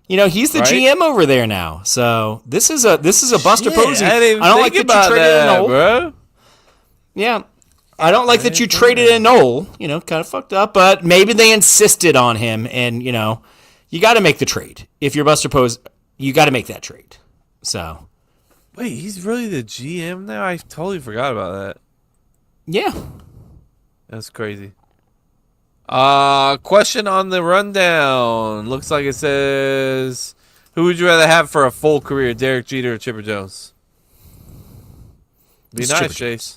He's the Right? GM over there now. So, this is a Buster Shit, Posey. I didn't even don't think like that about you traded that, Noel. bro. Yeah. I don't like that you traded in Noel, kind of fucked up, but maybe they insisted on him and, you got to make the trade. If you're Buster Posey, you got to make that trade. So, Wait, he's really the GM now? I totally forgot about that. yeah. That's crazy. Question on the rundown. Looks like it says, who would you rather have for a full career, Derek Jeter or Chipper Jones? Be It's nice, Chipper Chase.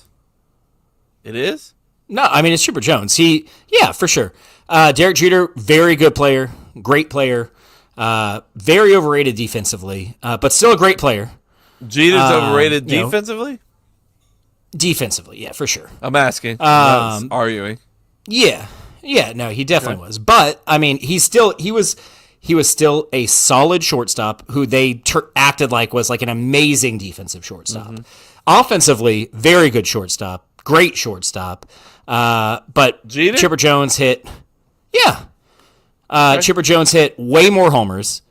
It is? No, I mean, it's Chipper Jones. Yeah, for sure. Derek Jeter, very good player, great player, very overrated defensively, but still a great player. Jeter's overrated you know. defensively? Defensively, yeah, for sure. I'm asking. Not arguing. Yeah, no, he definitely was. But I mean, he was still a solid shortstop who they acted like was like an amazing defensive shortstop. Mm-hmm. Offensively, very good shortstop, great shortstop. But Jeter? Chipper Jones hit, Chipper Jones hit way more homers,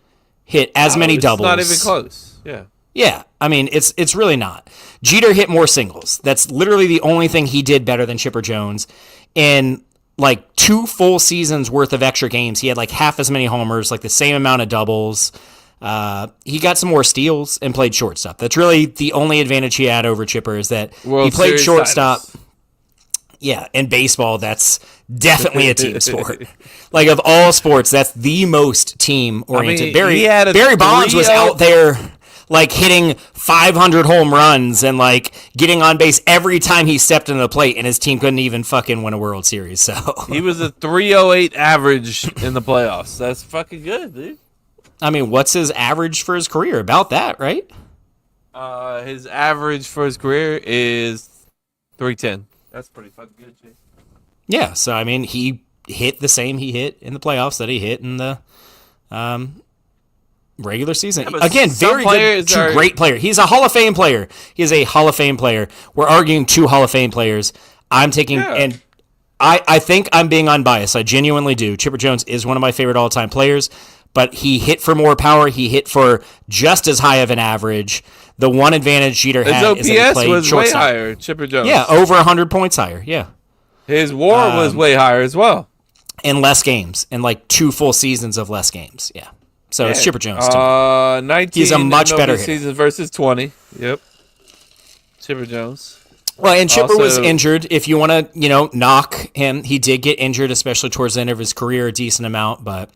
hit as many It's doubles. not even close. Yeah. Yeah, I mean, it's really not. Jeter hit more singles. That's literally the only thing he did better than Chipper Jones. In 2 full seasons worth of extra games, he had half as many homers, the same amount of doubles. He got some more steals and played shortstop. That's really the only advantage he had over Chipper is that World he played Series shortstop. titles. Yeah, in baseball, that's definitely a team sport. Of all sports, that's the most team oriented. I mean, he had a Barry Bonds was 3-0 out there hitting 500 home runs and getting on base every time he stepped into the plate, and his team couldn't even fucking win a World Series. So He was a 308 average in the playoffs. That's fucking good, dude. I mean, what's his average for his career? About that, right? His average for his career is 310. That's pretty fucking good, Chase. Yeah. So I mean, he hit the same he hit in the playoffs that he hit in the regular season. but Again, some very players good, are- great player. He's a Hall of Fame player. He is a Hall of Fame player. We're arguing 2 Hall of Fame players. I'm taking Yeah. and I think I'm being unbiased. I genuinely do. Chipper Jones is one of my favorite all-time players, but he hit for more power. He hit for just as high of an average. The one advantage Jeter His had is that he OPS played was way shortstop. higher, Chipper Jones. Yeah, over 100 points higher. Yeah. His WAR was way higher as well. In less games, in 2 full seasons of less games. Yeah. So it's Chipper Jones. too. 19 He's a much MLB better hitter. seasons versus 20. Yep. Chipper Jones. Well, and Chipper was also- injured. If you want to, knock him, he did get injured, especially towards the end of his career, a decent amount. But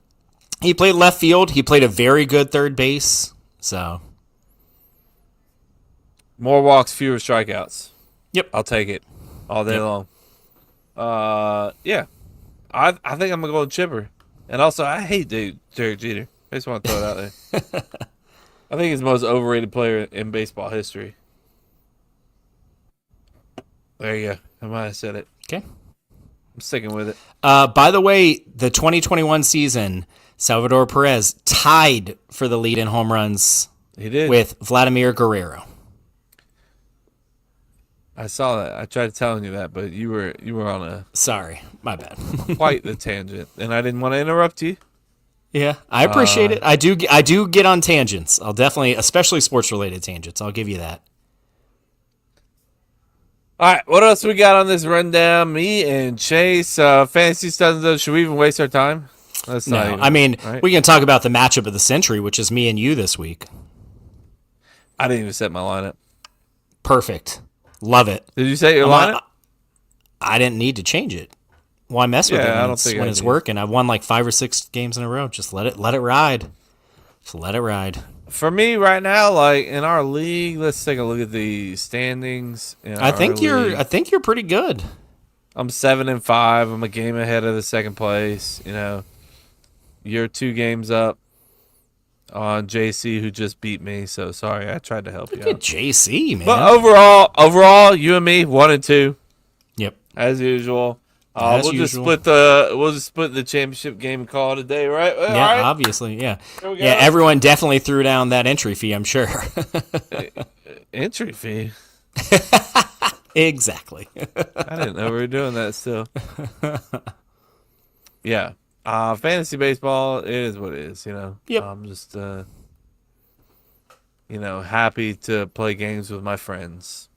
he played left field. He played a very good third base. So, More walks, fewer strikeouts. yep. I'll take it all day long. Yeah. I think I'm going to go with Chipper. And also, I hate Derek Jeter. I just want to throw it out there. I think he's the most overrated player in baseball history. There you go. I might have said it. Okay. I'm sticking with it. By the way, the 2021 season, Salvador Perez tied for the lead in home runs He did. with Vladimir Guerrero. I saw that. I tried telling you that, but you were on a Sorry, my bad. quite the tangent, and I didn't want to interrupt you. Yeah, I appreciate it. I do get on tangents. I'll definitely, especially sports related tangents. I'll give you that. All right, what else we got on this rundown? Me and Chase, fantasy stuff. Should we even waste our time? Let's No, not even, I mean, right? we can talk about the matchup of the century, which is me and you this week. I didn't even set my lineup. Perfect. Love it. Did you set your I'm lineup? I didn't need to change it. Why mess with Yeah, it I when don't it's, think when I it's need. working? I've won like 5 or 6 games in a row. Just let it ride. Just let it ride. For me right now, like in our league, let's take a look at the standings. I think you're pretty good. I'm 7-5. I'm a game ahead of the second place. You know, you're 2 games up on JC, who just beat me. So sorry, I tried to help you Look at out. JC, man. But overall, you and me, 1 and 2 Yep. as usual. As We'll usual. just split the championship game call today, right? All Yeah, right. obviously, yeah. There we go. Yeah, everyone definitely threw down that entry fee, I'm sure. Entry fee. Exactly. I didn't know we were doing that still. Yeah. Fantasy baseball, it is what it is, you know. Yep. I'm just happy to play games with my friends.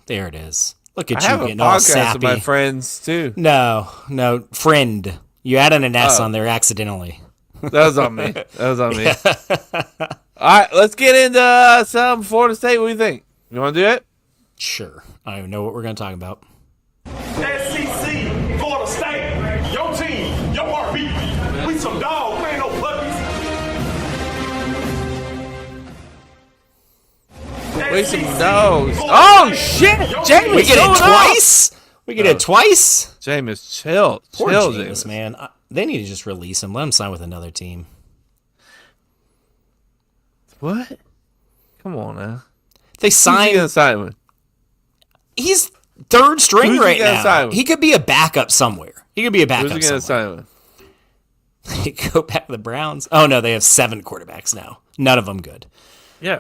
There it is. Look at I have you a getting all podcast with my sappy. friends too. No, friend. You added an S Oh. on there accidentally. That was on me. All right, let's get into some Florida State. What do you think? You want to do it? Sure. I don't even know what we're going to talk about. SEC, Florida State, your team, your heartbeat. We some dogs, we ain't no puppies. Wait, some dogs. Oh, shit! Jameis, We get showing it up. twice? We get it twice? Jameis, chill. Poor chill, Jameis, man. They need to just release him. Let him sign with another team. What? Come on, now. They Who's he signed. gonna sign with? He's third string Who's he right gonna sign now. with? He could be a backup somewhere. He could be a Who's backup he gonna somewhere. sign with? Go back to the Browns. Oh, no, they have 7 quarterbacks now. None of them good. Yeah.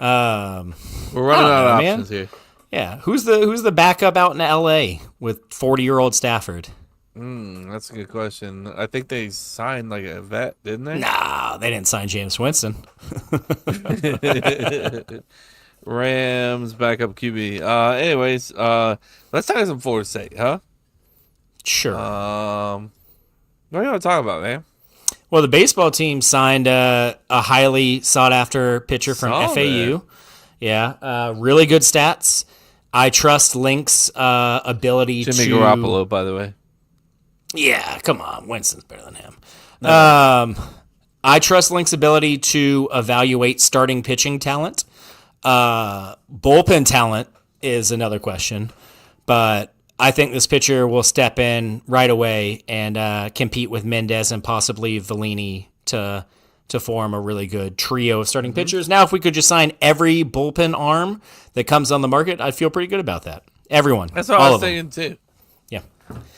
We're I running don't out of know, man. options here. Yeah, who's the backup out in L.A. with 40-year-old Stafford? That's a good question. I think they signed like a vet, didn't they? Nah, they didn't sign James Winston. Rams backup QB. Anyways, let's talk some Florida State, huh? Sure. What do you want to talk about, man? Well, the baseball team signed a highly sought-after pitcher from Saw FAU. Yeah, really good stats. I trust Link's ability Jimmy to. Garoppolo, by the way. Yeah, come on, Winston's better than him. I trust Link's ability to evaluate starting pitching talent. Bullpen talent is another question, but I think this pitcher will step in right away and compete with Mendez and possibly Vellini to form a really good trio of starting pitchers. Now, if we could just sign every bullpen arm that comes on the market, I'd feel pretty good about that. Everyone. That's what all I was of them. thinking too. Yeah.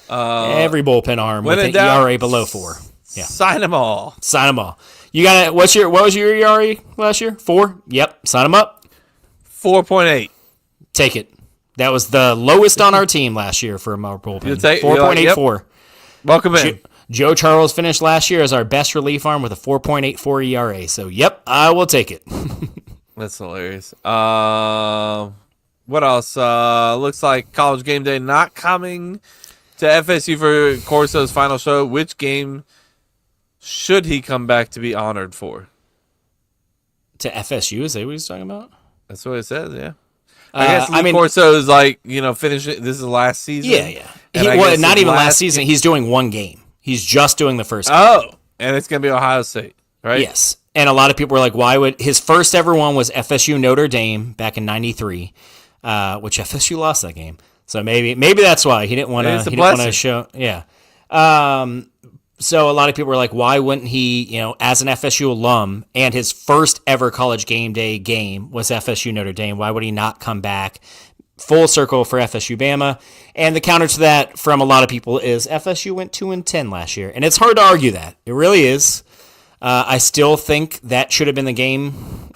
Every bullpen arm when with in an doubt, ERA below 4. Yeah. Sign them all. Sign them all. You got it. What was your ERA last year? 4? Yep. Sign them up. 4.8. Take it. That was the lowest on our team last year for our bullpen. You'll take- 4.84. Welcome in. Joe Charles finished last year as our best relief arm with a 4.84 ERA. So, yep, I will take it. That's hilarious. What else? Looks like College Game Day not coming to FSU for Corso's final show. Which game should he come back to be honored for? To FSU, is that what he's talking about? That's what it says, yeah. I guess I mean- Corso is like, finishing. This is the last season. Yeah. And I guess Not his even last season. He's doing one game. He's just doing the first game. Oh, and it's going to be Ohio State, right? Yes. And a lot of people were like, why would his first ever one was FSU Notre Dame back in '93, which FSU lost that game. So maybe that's why he didn't want It's a to. He didn't want blessing. to show. Yeah. So a lot of people were like, why wouldn't he? As an FSU alum, and his first ever College Game Day game was FSU Notre Dame. Why would he not come back? Full circle for FSU Bama. And the counter to that from a lot of people is FSU went 2-10 last year, and it's hard to argue that. It really is. I still think that should have been the game,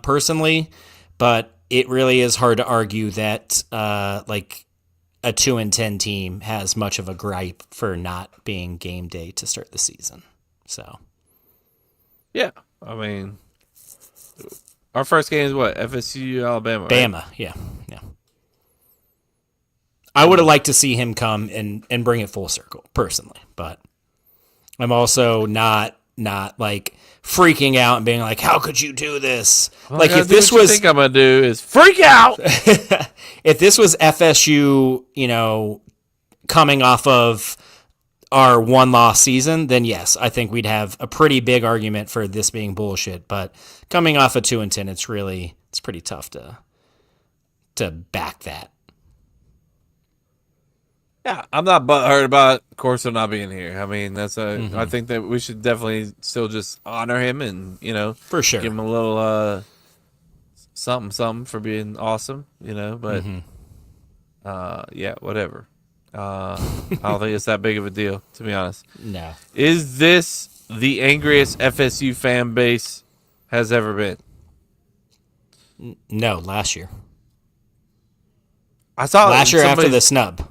personally, but it really is hard to argue that a 2-10 team has much of a gripe for not being game day to start the season. So, Yeah, I mean, our first game is what? FSU, Alabama. Right? Bama, yeah. I would have liked to see him come and bring it full circle, personally. But I'm also not like freaking out and being like, how could you do this? Like if this was, I think I'm gonna do is freak out. if this was FSU, coming off of our 1-loss season, then yes, I think we'd have a pretty big argument for this being bullshit. But coming off of 2-10, it's pretty tough to back that. Yeah, I'm not butthurt about Corso not being here. I mean, I think that we should definitely still just honor him and For sure. give him a little something for being awesome. But yeah, whatever. I don't think it's that big of a deal, to be honest. No. Is this the angriest FSU fan base has ever been? No, last year. I saw Last year after somebody- the snub.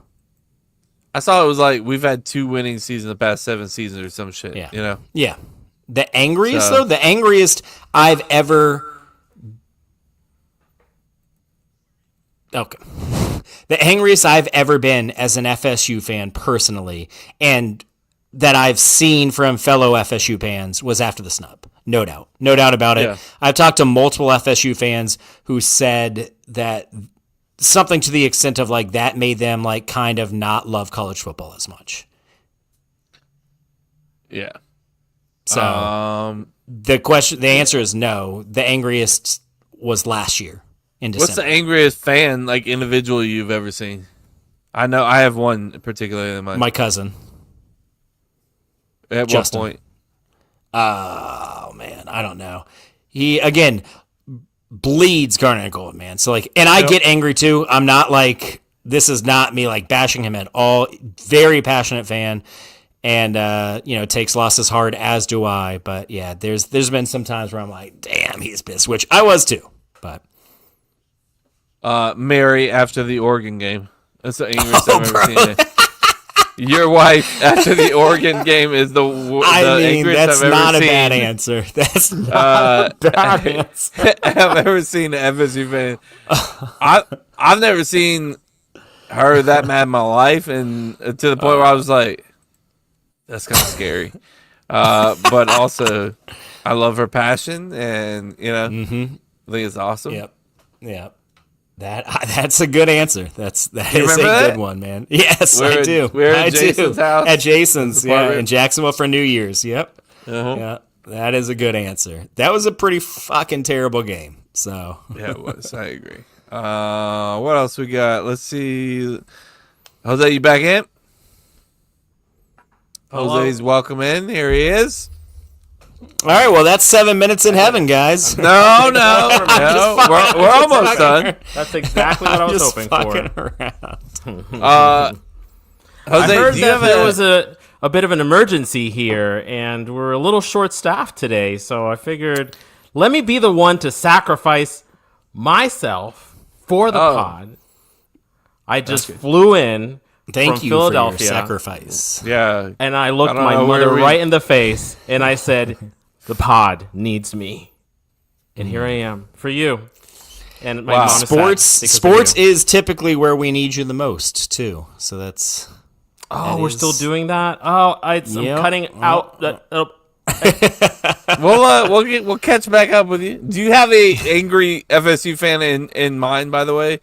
I saw it was like we've had 2 winning seasons the past 7 seasons or some shit. Yeah. Yeah. The angriest, So- though? The angriest I've ever... Okay. The angriest I've ever been as an FSU fan personally, and that I've seen from fellow FSU fans, was after the snub. No doubt. No doubt about it. Yeah. I've talked to multiple FSU fans who said that something to the extent of like that made them like kind of not love college football as much. Yeah. So the answer is no. The angriest was last year in December. What's the angriest fan, like, individual you've ever seen? I know I have one particularly in mind. My cousin. At Justin. what point? Oh man, I don't know. He again bleeds Garnet and Gold, man. So like, and I get angry too. I'm not like, this is not me like bashing him at all. Very passionate fan, and takes losses hard, as do I. But yeah, there's been some times where I'm like, damn, he's pissed, which I was too. But Mary after the Oregon game. That's the angriest I've ever seen. Your wife after the Oregon game is the angriest that's I've ever not seen. a bad answer. That's not a bad answer. I've ever seen an FSU fan. I've never seen her that mad in my life, and to the point where I was like, that's kind of scary. But also, I love her passion, and I think it's awesome. Yep. That's a good answer. That is a remember that? good one, man. Yes, We're I at- do. we're at I Jason's do. house. At Jason's, yeah, apartment. in Jacksonville for New Year's. Yep. Uh-huh. Yeah, that is a good answer. That was a pretty fucking terrible game. So Yeah, it was. I agree. What else we got? Let's see. Jose, you back in? Jose's welcome in. Here he is. all right, well, that's 7 minutes in heaven, guys. No. We're almost done. That's exactly what I was Just hoping fucking for. around. Jose, I heard do you that have there was a bit of an emergency here, and we're a little short-staffed today, so I figured let me be the one to sacrifice myself for the pod. I just flew in Thank from you Philadelphia, for your sacrifice. Yeah. and I looked I don't my know where mother we- right in the face, and I said, the pod needs me. And here I am for you. And my Wow. mom is sad Sports because of sports you. is typically where we need you the most too. So that's Oh, that we're is- still doing that? Oh, I'm Yep. cutting out. We'll catch back up with you. Do you have a angry FSU fan in mind, by the way?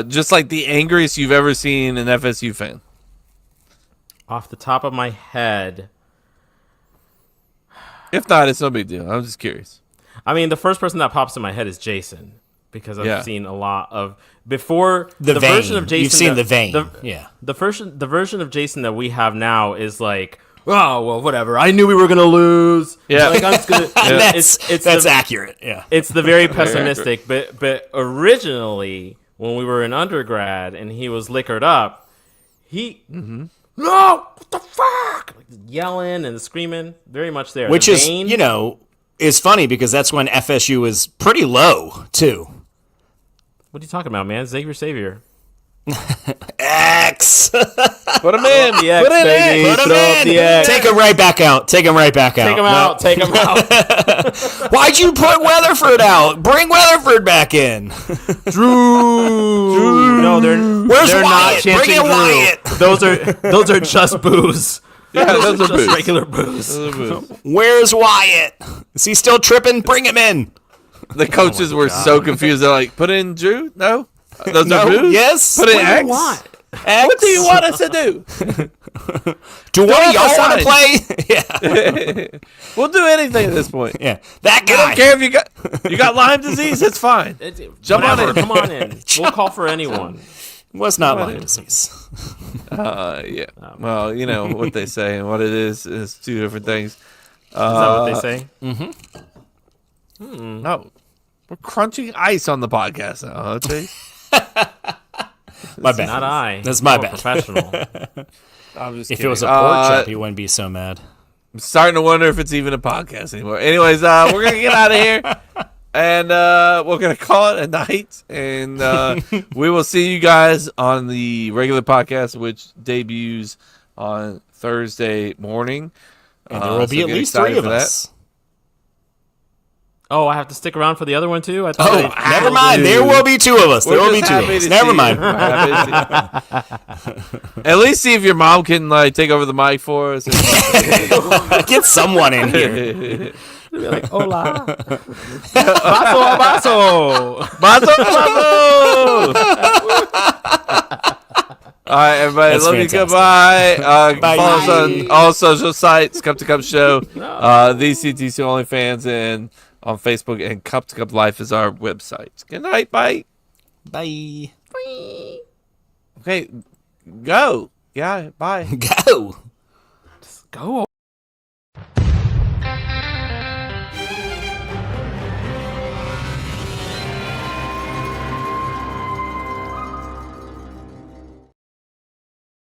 Just like the angriest you've ever seen an FSU fan. Off the top of my head, If not, it's no big deal. I'm just curious. I mean, the first person that pops in my head is Jason because I've Yeah. seen a lot of before the vein. version of Jason. You've seen the vein. The Yeah. version of Jason that we have now is like, oh well, whatever. I knew we were gonna lose. Yeah. like I'm just gonna. That's accurate. Yeah. It's the very pessimistic, but originally when we were in undergrad and he was liquored up, he no, what the fuck, like, yelling and screaming, very much there. Which The is, vein- is funny because that's when FSU was pretty low too. what are you talking about, man? Xavier Savior. X. Put him in. The X, Put it baby. in. Put him Throw up in. the X. Take him right back out. Take him right back out. Take him No. out. Take him out. Why'd you put Weatherford out? Bring Weatherford back in. Drew. No, Where's they're not Wyatt? chanting Bring in Drew. Wyatt. Those are just boos. Yeah, those are Just boots. regular boos. Those are boots. Where's Wyatt? Is he still tripping? Bring him in. The coaches were so confused. They're like, put in Drew? No? Those No? are boots? Yes? Put in What do X? you want? What do you want us to do? Do one of y'all want sign. to play? Yeah. We'll do anything at this point. Yeah. That I guy. don't care if you got Lyme disease. It's fine. Jump on Whatever, in. Come on in. We'll call for anyone. Was not Lyme disease. Yeah. Well, you know what they say and what it is two different things. Is that what they say? No. We're crunching ice on the podcast now, huh, Chase? My bad. Not I. That's my I'm a bad. Professional. I'm just If kidding. it was a pork chop, he wouldn't be so mad. I'm starting to wonder if it's even a podcast anymore. Anyways, we're going to get out of here. And we're going to call it a night. And we will see you guys on the regular podcast, which debuts on Thursday morning. And there will be so at get least excited 3 of for that. us. Oh, I have to stick around for the other one too? I thought Oh, never mind. There will be 2 of us. There We're will be just 2 of happy us. to Never see mind. you. We're happy to see you. At least see if your mom can take over the mic for us. Get someone in here. Be like, hola. Baso, baso. Baso, baso! All right, everybody. That's love fantastic. you. Goodbye. Bye. Follow us on all social sites. Cup to Cup Show. The CTC OnlyFans and on Facebook. And Cup to Cup Life is our website. Good night. Bye. Bye. Okay. Go. Yeah. Bye. Go. Go